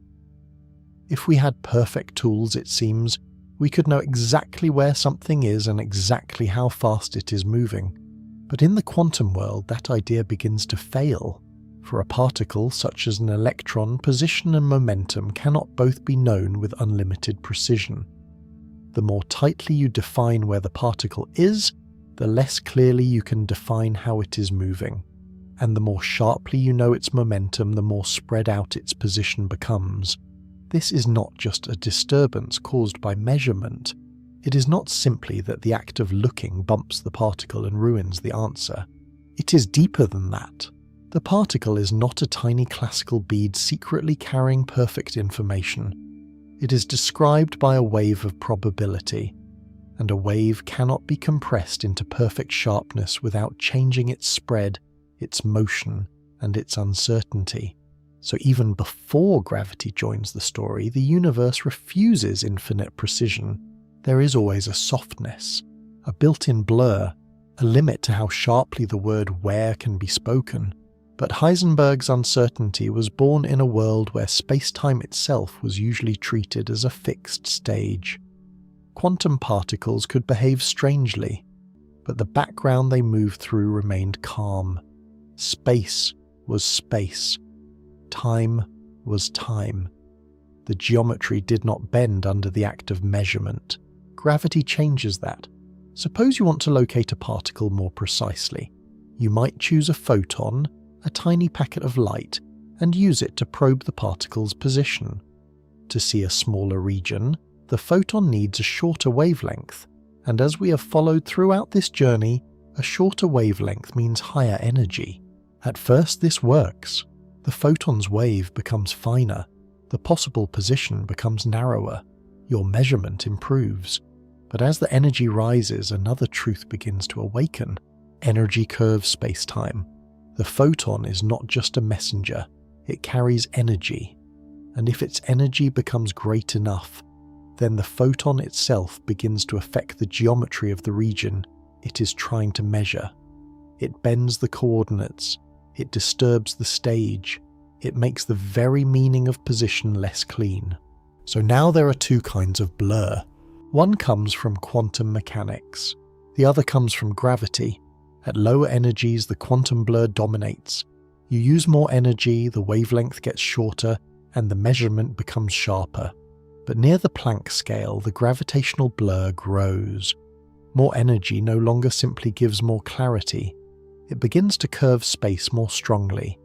If we had perfect tools, it seems, we could know exactly where something is and exactly how fast it is moving. But in the quantum world, that idea begins to fail. For a particle, such as an electron, position and momentum cannot both be known with unlimited precision. The more tightly you define where the particle is, the less clearly you can define how it is moving. And the more sharply you know its momentum, the more spread out its position becomes. This is not just a disturbance caused by measurement. It is not simply that the act of looking bumps the particle and ruins the answer. It is deeper than that. The particle is not a tiny classical bead secretly carrying perfect information. It is described by a wave of probability, and a wave cannot be compressed into perfect sharpness without changing its spread, its motion, and its uncertainty. So even before gravity joins the story, the universe refuses infinite precision. There is always a softness, a built-in blur, a limit to how sharply the word "where" can be spoken. But Heisenberg's uncertainty was born in a world where space-time itself was usually treated as a fixed stage. Quantum particles could behave strangely, but the background they moved through remained calm. Space was space. Time was time. The geometry did not bend under the act of measurement. Gravity changes that. Suppose you want to locate a particle more precisely. You might choose a photon, a tiny packet of light, and use it to probe the particle's position. To see a smaller region, the photon needs a shorter wavelength, and as we have followed throughout this journey, a shorter wavelength means higher energy. At first this works. The photon's wave becomes finer, the possible position becomes narrower, your measurement improves. But as the energy rises, another truth begins to awaken. Energy curves space-time. The photon is not just a messenger, it carries energy. And if its energy becomes great enough, then the photon itself begins to affect the geometry of the region it is trying to measure. It bends the coordinates, it disturbs the stage, it makes the very meaning of position less clean. So now there are two kinds of blur. One comes from quantum mechanics, the other comes from gravity. At lower energies, the quantum blur dominates. You use more energy, the wavelength gets shorter, and the measurement becomes sharper. But near the Planck scale, the gravitational blur grows. More energy no longer simply gives more clarity. It begins to curve space more strongly.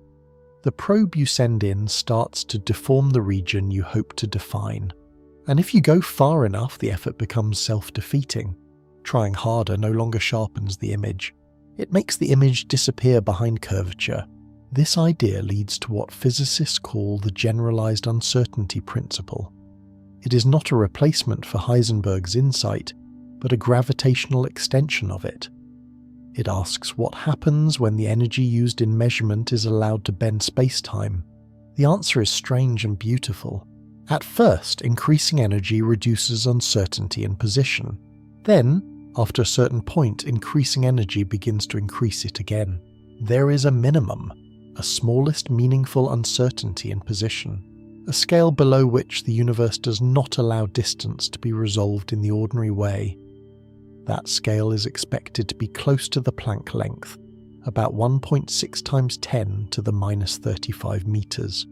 The probe you send in starts to deform the region you hope to define. And if you go far enough, the effort becomes self-defeating. Trying harder no longer sharpens the image. It makes the image disappear behind curvature. This idea leads to what physicists call the generalized uncertainty principle. It is not a replacement for Heisenberg's insight, but a gravitational extension of it. It asks what happens when the energy used in measurement is allowed to bend space-time. The answer is strange and beautiful. At first, increasing energy reduces uncertainty in position. Then, after a certain point, increasing energy begins to increase it again. There is a minimum, a smallest meaningful uncertainty in position, a scale below which the universe does not allow distance to be resolved in the ordinary way. That scale is expected to be close to the Planck length, about 1.6 times 10 to the minus 35 meters.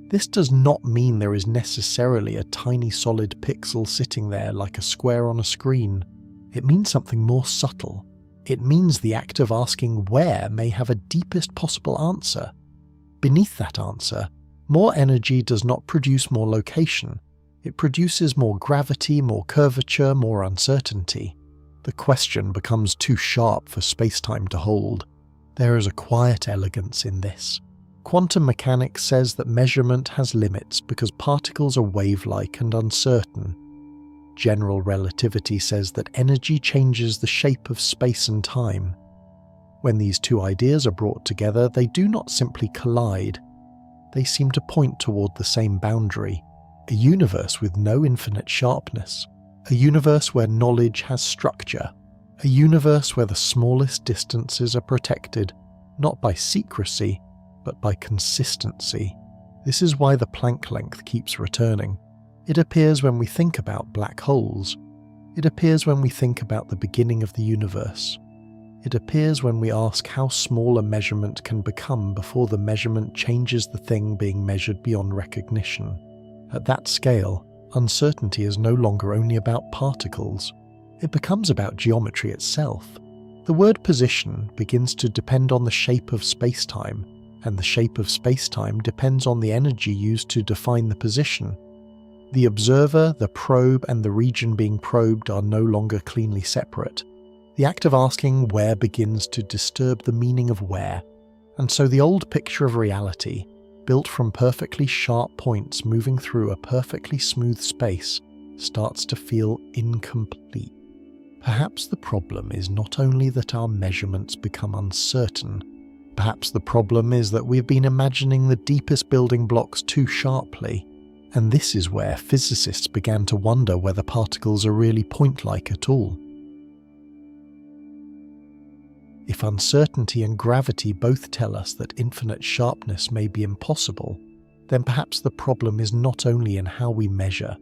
This does not mean there is necessarily a tiny solid pixel sitting there like a square on a screen. It means something more subtle. It means the act of asking where may have a deepest possible answer. Beneath that answer, more energy does not produce more location. It produces more gravity, more curvature, more uncertainty. The question becomes too sharp for space-time to hold. There is a quiet elegance in this. Quantum mechanics says that measurement has limits because particles are wave-like and uncertain. General relativity says that energy changes the shape of space and time. When these two ideas are brought together, they do not simply collide. They seem to point toward the same boundary, a universe with no infinite sharpness. A universe where knowledge has structure. A universe where the smallest distances are protected, not by secrecy, but by consistency. This is why the Planck length keeps returning. It appears when we think about black holes. It appears when we think about the beginning of the universe. It appears when we ask how small a measurement can become before the measurement changes the thing being measured beyond recognition. At that scale, uncertainty is no longer only about particles. It becomes about geometry itself. The word position begins to depend on the shape of space-time, and the shape of space-time depends on the energy used to define the position. The observer, the probe, and the region being probed are no longer cleanly separate. The act of asking where begins to disturb the meaning of where, and so the old picture of reality, built from perfectly sharp points moving through a perfectly smooth space, starts to feel incomplete. Perhaps the problem is not only that our measurements become uncertain, perhaps the problem is that we've been imagining the deepest building blocks too sharply, and this is where physicists began to wonder whether particles are really point-like at all. If uncertainty and gravity both tell us that infinite sharpness may be impossible, then perhaps the problem is not only in how we measure.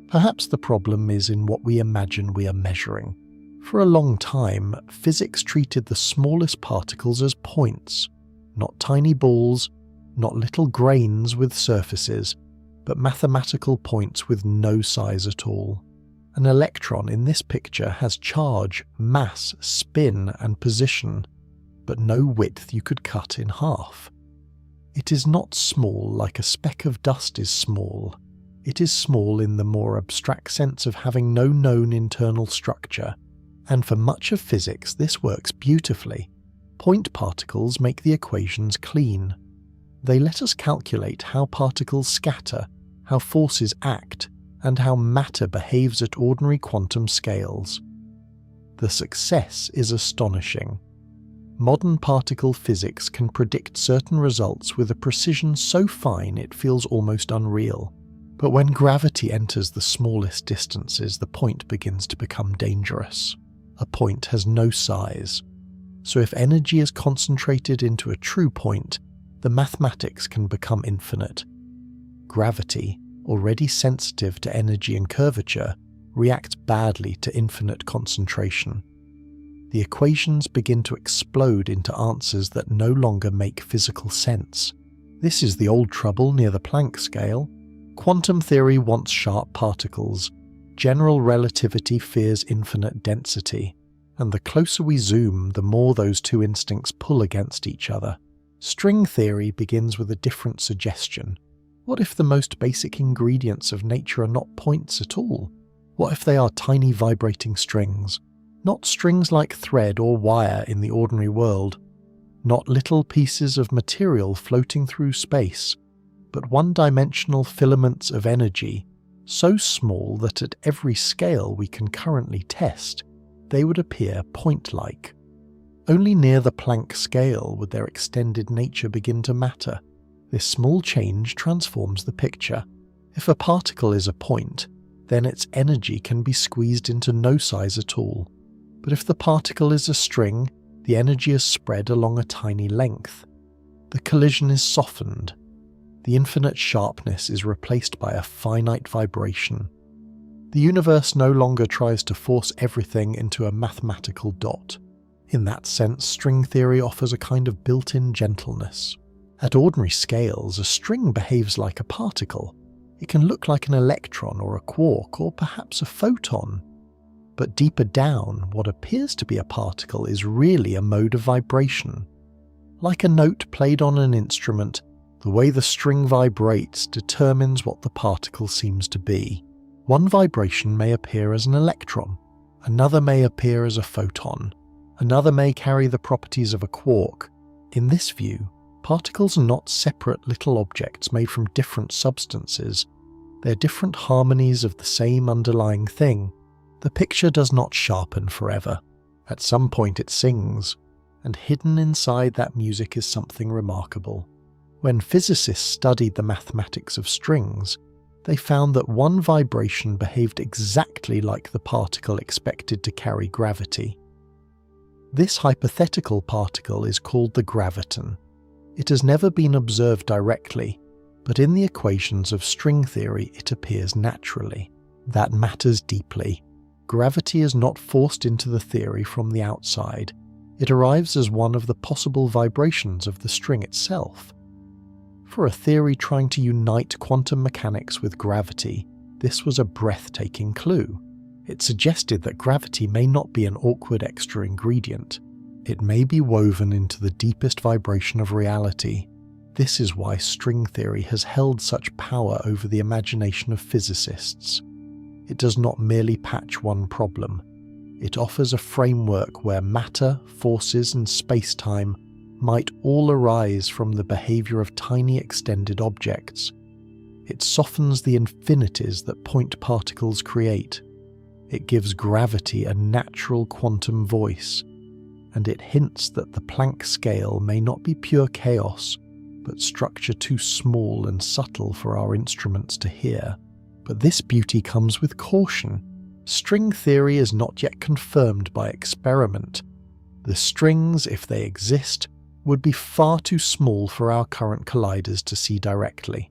Perhaps the problem is in what we imagine we are measuring. For a long time, physics treated the smallest particles as points, not tiny balls, not little grains with surfaces, but mathematical points with no size at all. An electron in this picture has charge, mass, spin, and position, but no width you could cut in half. It is not small like a speck of dust is small. It is small in the more abstract sense of having no known internal structure, and for much of physics this works beautifully. Point particles make the equations clean. They let us calculate how particles scatter, how forces act, and how matter behaves at ordinary quantum scales. The success is astonishing. Modern particle physics can predict certain results with a precision so fine it feels almost unreal. But when gravity enters the smallest distances, the point begins to become dangerous. A point has no size. So if energy is concentrated into a true point, the mathematics can become infinite. Gravity, already sensitive to energy and curvature, reacts badly to infinite concentration. the equations begin to explode into answers that no longer make physical sense. This is the old trouble near the Planck scale. Quantum theory wants sharp particles. General relativity fears infinite density. And the closer we zoom, the more those two instincts pull against each other. String theory begins with a different suggestion. What if the most basic ingredients of nature are not points at all? What if they are tiny vibrating strings? Not strings like thread or wire in the ordinary world. Not little pieces of material floating through space, but one-dimensional filaments of energy, so small that at every scale we can currently test, they would appear point-like. Only near the Planck scale would their extended nature begin to matter. This small change transforms the picture. If a particle is a point, then its energy can be squeezed into no size at all. But if the particle is a string, the energy is spread along a tiny length. The collision is softened. The infinite sharpness is replaced by a finite vibration. The universe no longer tries to force everything into a mathematical dot. In that sense, string theory offers a kind of built-in gentleness. At ordinary scales, a string behaves like a particle. It can look like an electron or a quark or perhaps a photon. But deeper down, what appears to be a particle is really a mode of vibration. Like a note played on an instrument, the way the string vibrates determines what the particle seems to be. One vibration may appear as an electron, another may appear as a photon, another may carry the properties of a quark. In this view, particles are not separate little objects made from different substances. They're different harmonies of the same underlying thing. The picture does not sharpen forever. At some point it sings, and hidden inside that music is something remarkable. When physicists studied the mathematics of strings, they found that one vibration behaved exactly like the particle expected to carry gravity. This hypothetical particle is called the graviton. It has never been observed directly, but in the equations of string theory it appears naturally. That matters deeply. Gravity is not forced into the theory from the outside. It arrives as one of the possible vibrations of the string itself. For a theory trying to unite quantum mechanics with gravity, this was a breathtaking clue. It suggested that gravity may not be an awkward extra ingredient. It may be woven into the deepest vibration of reality. This is why string theory has held such power over the imagination of physicists. It does not merely patch one problem. It offers a framework where matter, forces, and space-time might all arise from the behavior of tiny extended objects. It softens the infinities that point particles create. It gives gravity a natural quantum voice, and it hints that the Planck scale may not be pure chaos, but structure too small and subtle for our instruments to hear. But this beauty comes with caution. String theory is not yet confirmed by experiment. The strings, if they exist, would be far too small for our current colliders to see directly.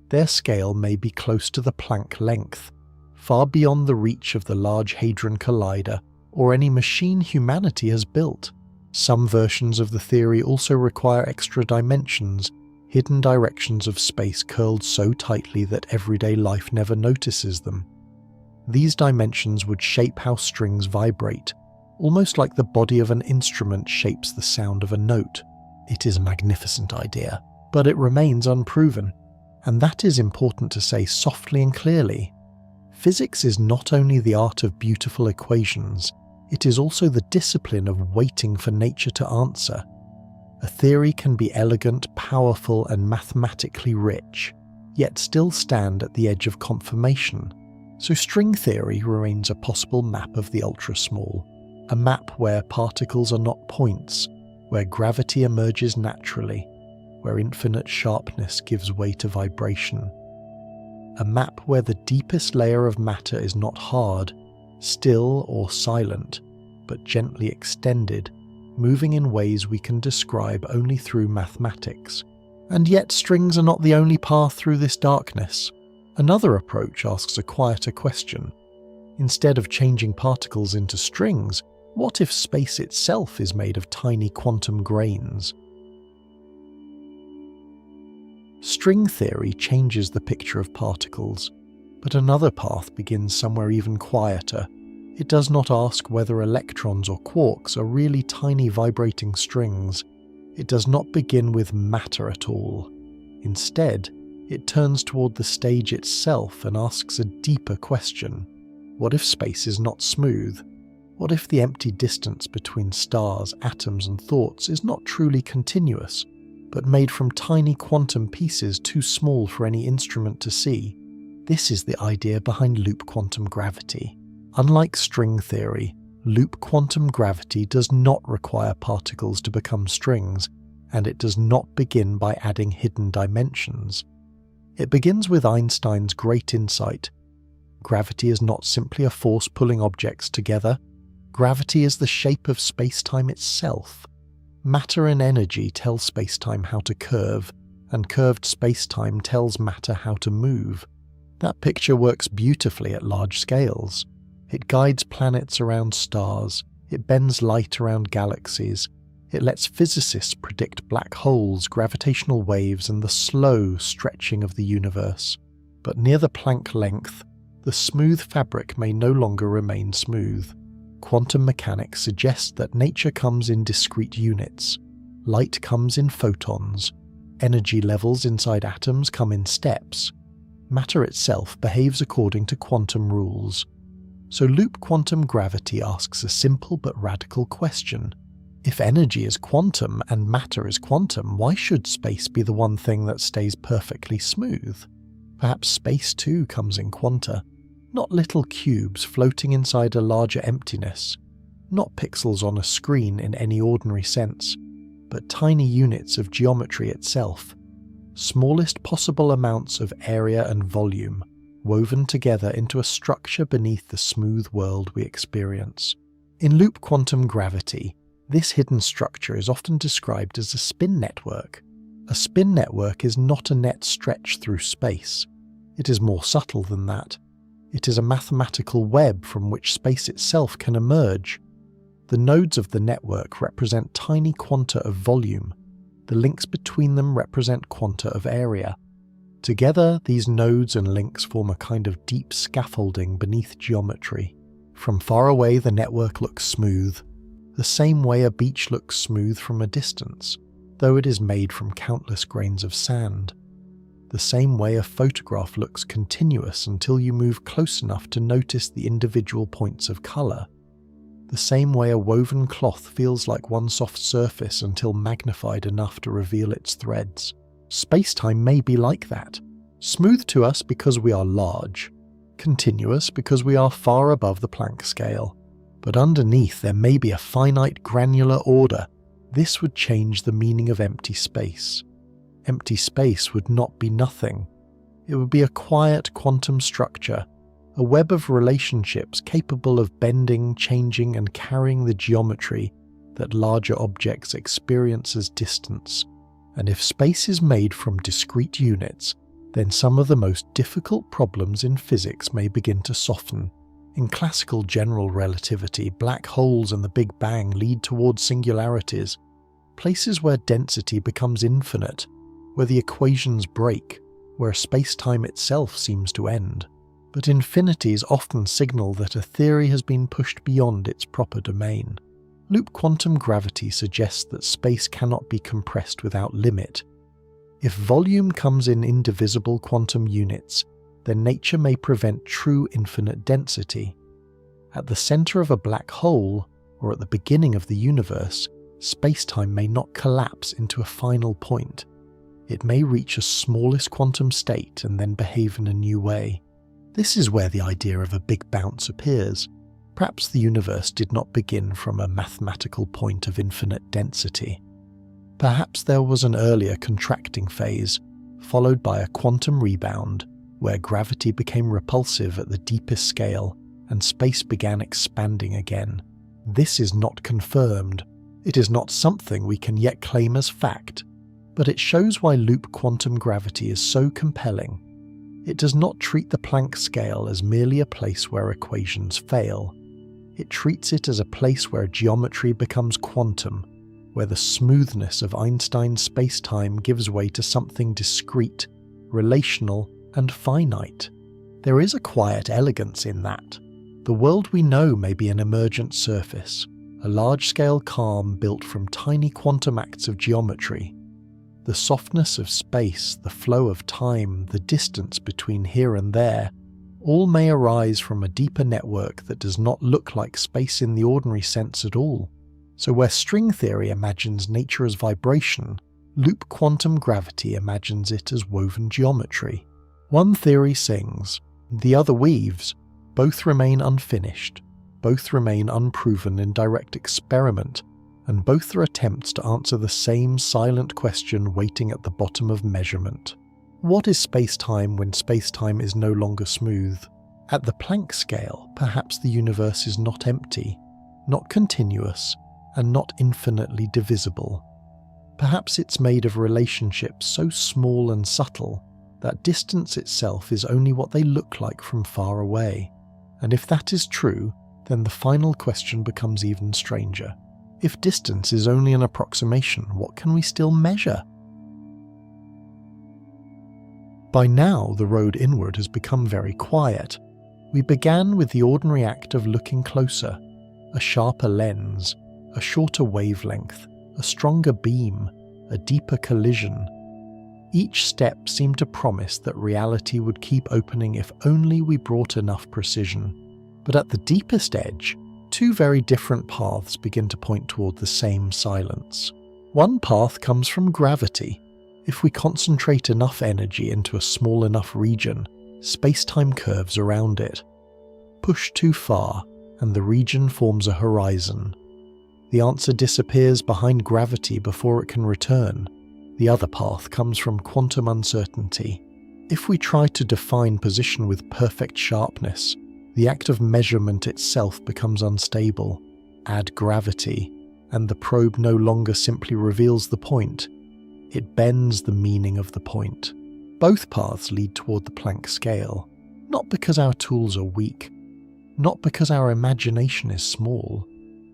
Their scale may be close to the Planck Length, far beyond the reach of the Large Hadron Collider or any machine humanity has built. Some versions of the theory also require extra dimensions, hidden directions of space curled so tightly that everyday life never notices them. These dimensions would shape how strings vibrate, almost like the body of an instrument shapes the sound of a note. It is a magnificent idea, but it remains unproven. And that is important to say softly and clearly. Physics is not only the art of beautiful equations, it is also the discipline of waiting for nature to answer. A theory can be elegant, powerful, and mathematically rich, yet still stand at the edge of confirmation. So string theory remains a possible map of the ultra-small, a map where particles are not points, where gravity emerges naturally, where infinite sharpness gives way to vibration. A map where the deepest layer of matter is not hard, still or silent, but gently extended, moving in ways we can describe only through mathematics. And yet strings are not the only path through this darkness. Another approach asks a quieter question. Instead of changing particles into strings, What if space itself is made of tiny quantum grains? String theory changes the picture of particles, but another path begins somewhere even quieter. It does not ask whether electrons or quarks are really tiny vibrating strings. It does not begin with matter at all. Instead, it turns toward the stage itself and asks a deeper question. What if space is not smooth? What if the empty distance between stars, atoms, and thoughts is not truly continuous, but made from tiny quantum pieces too small for any instrument to see? This is the idea behind loop quantum gravity. Unlike string theory, loop quantum gravity does not require particles to become strings, and it does not begin by adding hidden dimensions. It begins with Einstein's great insight. Gravity is not simply a force pulling objects together. Gravity is the shape of space-time itself. Matter and energy tell space-time how to curve, and curved space-time tells matter how to move. That picture works beautifully at large scales. It guides planets around stars, it bends light around galaxies, it lets physicists predict black holes, gravitational waves, and the slow stretching of the universe. But near the Planck length, the smooth fabric may no longer remain smooth. Quantum mechanics suggests that nature comes in discrete units. Light comes in photons. Energy levels inside atoms come in steps. Matter itself behaves according to quantum rules. So loop quantum gravity asks a simple but radical question. If energy is quantum and matter is quantum, why should space be the one thing that stays perfectly smooth? Perhaps space too comes in quanta. Not little cubes floating inside a larger emptiness, not pixels on a screen in any ordinary sense, but tiny units of geometry itself, smallest possible amounts of area and volume, woven together into a structure beneath the smooth world we experience. In loop quantum gravity, this hidden structure is often described as a spin network. A spin network is not a net stretch through space. It is more subtle than that. It is a mathematical web from which space itself can emerge. The nodes of the network represent tiny quanta of volume. The links between them represent quanta of area. Together, these nodes and links form a kind of deep scaffolding beneath geometry. From far away, the network looks smooth, the same way a beach looks smooth from a distance, though it is made from countless grains of sand. The same way a photograph looks continuous until you move close enough to notice the individual points of color. The same way a woven cloth feels like one soft surface until magnified enough to reveal its threads. Space-time may be like that. Smooth to us because we are large, continuous because we are far above the Planck scale. But underneath there may be a finite granular order. This would change the meaning of empty space. Empty space would not be nothing. It would be a quiet quantum structure, a web of relationships capable of bending, changing, and carrying the geometry that larger objects experience as distance. And if space is made from discrete units, then some of the most difficult problems in physics may begin to soften. In classical general relativity, black holes and the Big Bang lead towards singularities, places where density becomes infinite, where the equations break, where space-time itself seems to end. But infinities often signal that a theory has been pushed beyond its proper domain. Loop quantum gravity suggests that space cannot be compressed without limit. If volume comes in indivisible quantum units, then nature may prevent true infinite density. At the center of a black hole, or at the beginning of the universe, space-time may not collapse into a final point. It may reach a smallest quantum state and then behave in a new way. This is where the idea of a big bounce appears. Perhaps the universe did not begin from a mathematical point of infinite density. Perhaps there was an earlier contracting phase, followed by a quantum rebound, where gravity became repulsive at the deepest scale and space began expanding again. This is not confirmed. It is not something we can yet claim as fact, but it shows why loop quantum gravity is so compelling. It does not treat the Planck scale as merely a place where equations fail. It treats it as a place where geometry becomes quantum, where the smoothness of Einstein's space-time gives way to something discrete, relational, and finite. There is a quiet elegance in that. The world we know may be an emergent surface, a large-scale calm built from tiny quantum acts of geometry. The softness of space, the flow of time, the distance between here and there, all may arise from a deeper network that does not look like space in the ordinary sense at all. So where string theory imagines nature as vibration, loop quantum gravity imagines it as woven geometry. One theory sings, the other weaves. Both remain unfinished, both remain unproven in direct experiment, and both are attempts to answer the same silent question waiting at the bottom of measurement. What is space-time when space-time is no longer smooth? At the Planck scale, perhaps the universe is not empty, not continuous, and not infinitely divisible. Perhaps it's made of relationships so small and subtle that distance itself is only what they look like from far away. And if that is true, then the final question becomes even stranger. If distance is only an approximation, what can we still measure? By now, the road inward has become very quiet. We began with the ordinary act of looking closer, a sharper lens, a shorter wavelength, a stronger beam, a deeper collision. Each step seemed to promise that reality would keep opening if only we brought enough precision. But at the deepest edge, two very different paths begin to point toward the same silence. One path comes from gravity. If we concentrate enough energy into a small enough region, space-time curves around it. Push too far, and the region forms a horizon. The answer disappears behind gravity before it can return. The other path comes from quantum uncertainty. If we try to define position with perfect sharpness, the act of measurement itself becomes unstable. Add gravity, and the probe no longer simply reveals the point. It bends the meaning of the point. Both paths lead toward the Planck scale, not because our tools are weak, not because our imagination is small,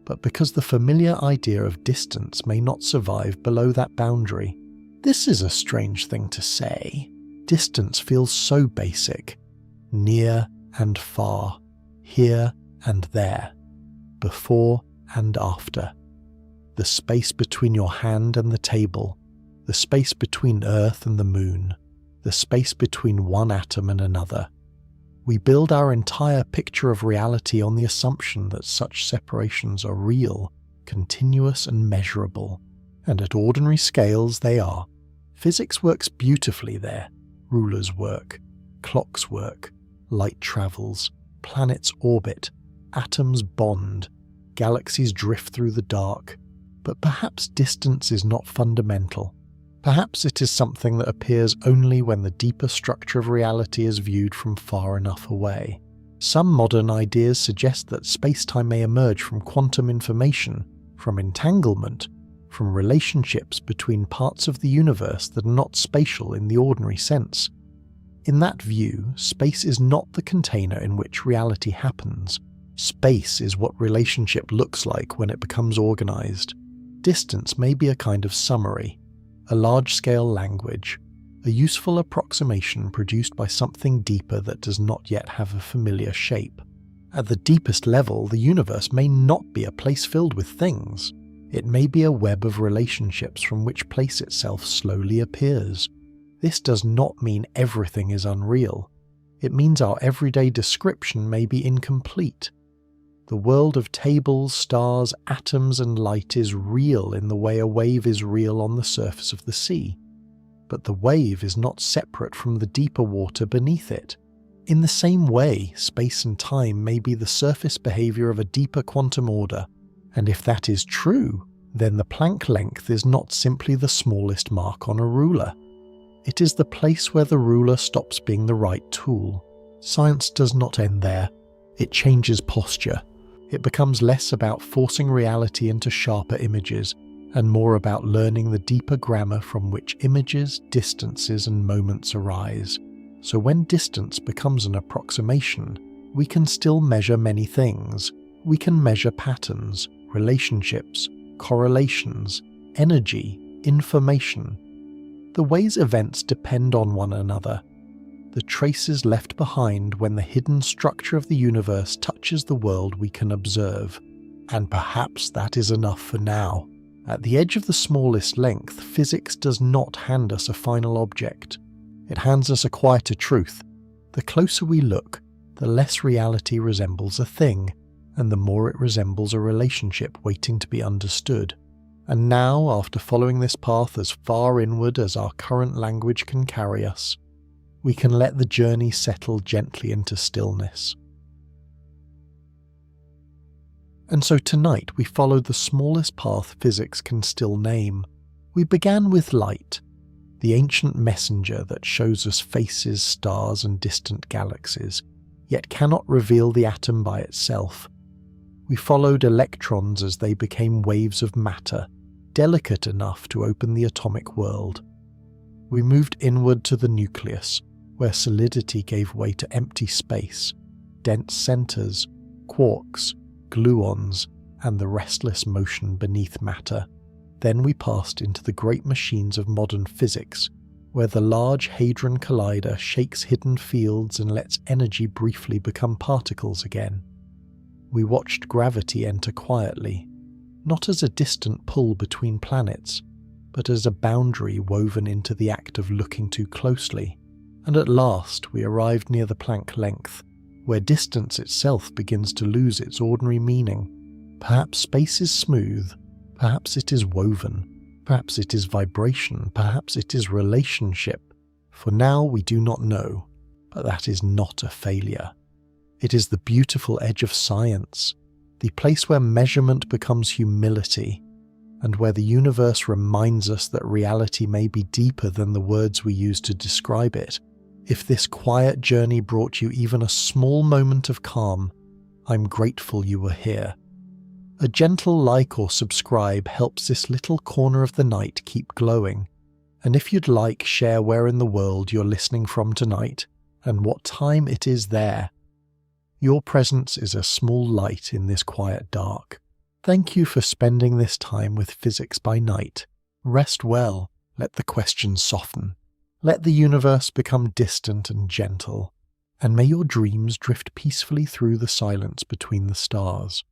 but because the familiar idea of distance may not survive below that boundary. This is a strange thing to say. Distance feels so basic. Near and far, here and there, before and after. The space between your hand and the table, the space between Earth and the moon, the space between one atom and another. We build our entire picture of reality on the assumption that such separations are real, continuous and measurable, and at ordinary scales they are. Physics works beautifully there. Rulers work, clocks work, light travels, planets orbit, atoms bond, galaxies drift through the dark. But perhaps distance is not fundamental. Perhaps it is something that appears only when the deeper structure of reality is viewed from far enough away. Some modern ideas suggest that space-time may emerge from quantum information, from entanglement, from relationships between parts of the universe that are not spatial in the ordinary sense. In that view, space is not the container in which reality happens. Space is what relationship looks like when it becomes organized. Distance may be a kind of summary, a large-scale language, a useful approximation produced by something deeper that does not yet have a familiar shape. At the deepest level, the universe may not be a place filled with things. It may be a web of relationships from which place itself slowly appears. This does not mean everything is unreal. It means our everyday description may be incomplete. The world of tables, stars, atoms, and light is real in the way a wave is real on the surface of the sea. But the wave is not separate from the deeper water beneath it. In the same way, space and time may be the surface behavior of a deeper quantum order. And if that is true, then the Planck length is not simply the smallest mark on a ruler. It is the place where the ruler stops being the right tool. Science does not end there. It changes posture. It becomes less about forcing reality into sharper images, and more about learning the deeper grammar from which images, distances, and moments arise. So when distance becomes an approximation, we can still measure many things. We can measure patterns, relationships, correlations, energy, information, the ways events depend on one another, the traces left behind when the hidden structure of the universe touches the world we can observe. And perhaps that is enough for now. At the edge of the smallest length, physics does not hand us a final object. It hands us a quieter truth. The closer we look, the less reality resembles a thing, and the more it resembles a relationship waiting to be understood. And now, after following this path as far inward as our current language can carry us, we can let the journey settle gently into stillness. And so tonight we followed the smallest path physics can still name. We began with light, the ancient messenger that shows us faces, stars, and distant galaxies, yet cannot reveal the atom by itself. We followed electrons as they became waves of matter, delicate enough to open the atomic world. We moved inward to the nucleus, where solidity gave way to empty space, dense centers, quarks, gluons, and the restless motion beneath matter. Then we passed into the great machines of modern physics, where the Large Hadron Collider shakes hidden fields and lets energy briefly become particles again. We watched gravity enter quietly, not as a distant pull between planets, but as a boundary woven into the act of looking too closely. And at last we arrived near the Planck Length, where distance itself begins to lose its ordinary meaning. Perhaps space is smooth, perhaps it is woven, perhaps it is vibration, perhaps it is relationship. For now we do not know, but that is not a failure. It is the beautiful edge of science, the place where measurement becomes humility, and where the universe reminds us that reality may be deeper than the words we use to describe it. If this quiet journey brought you even a small moment of calm, I'm grateful you were here. A gentle like or subscribe helps this little corner of the night keep glowing. And if you'd like, share where in the world you're listening from tonight and what time it is there. Your presence is a small light in this quiet dark. Thank you for spending this time with Physics by Night. Rest well, let the questions soften. Let the universe become distant and gentle, and may your dreams drift peacefully through the silence between the stars.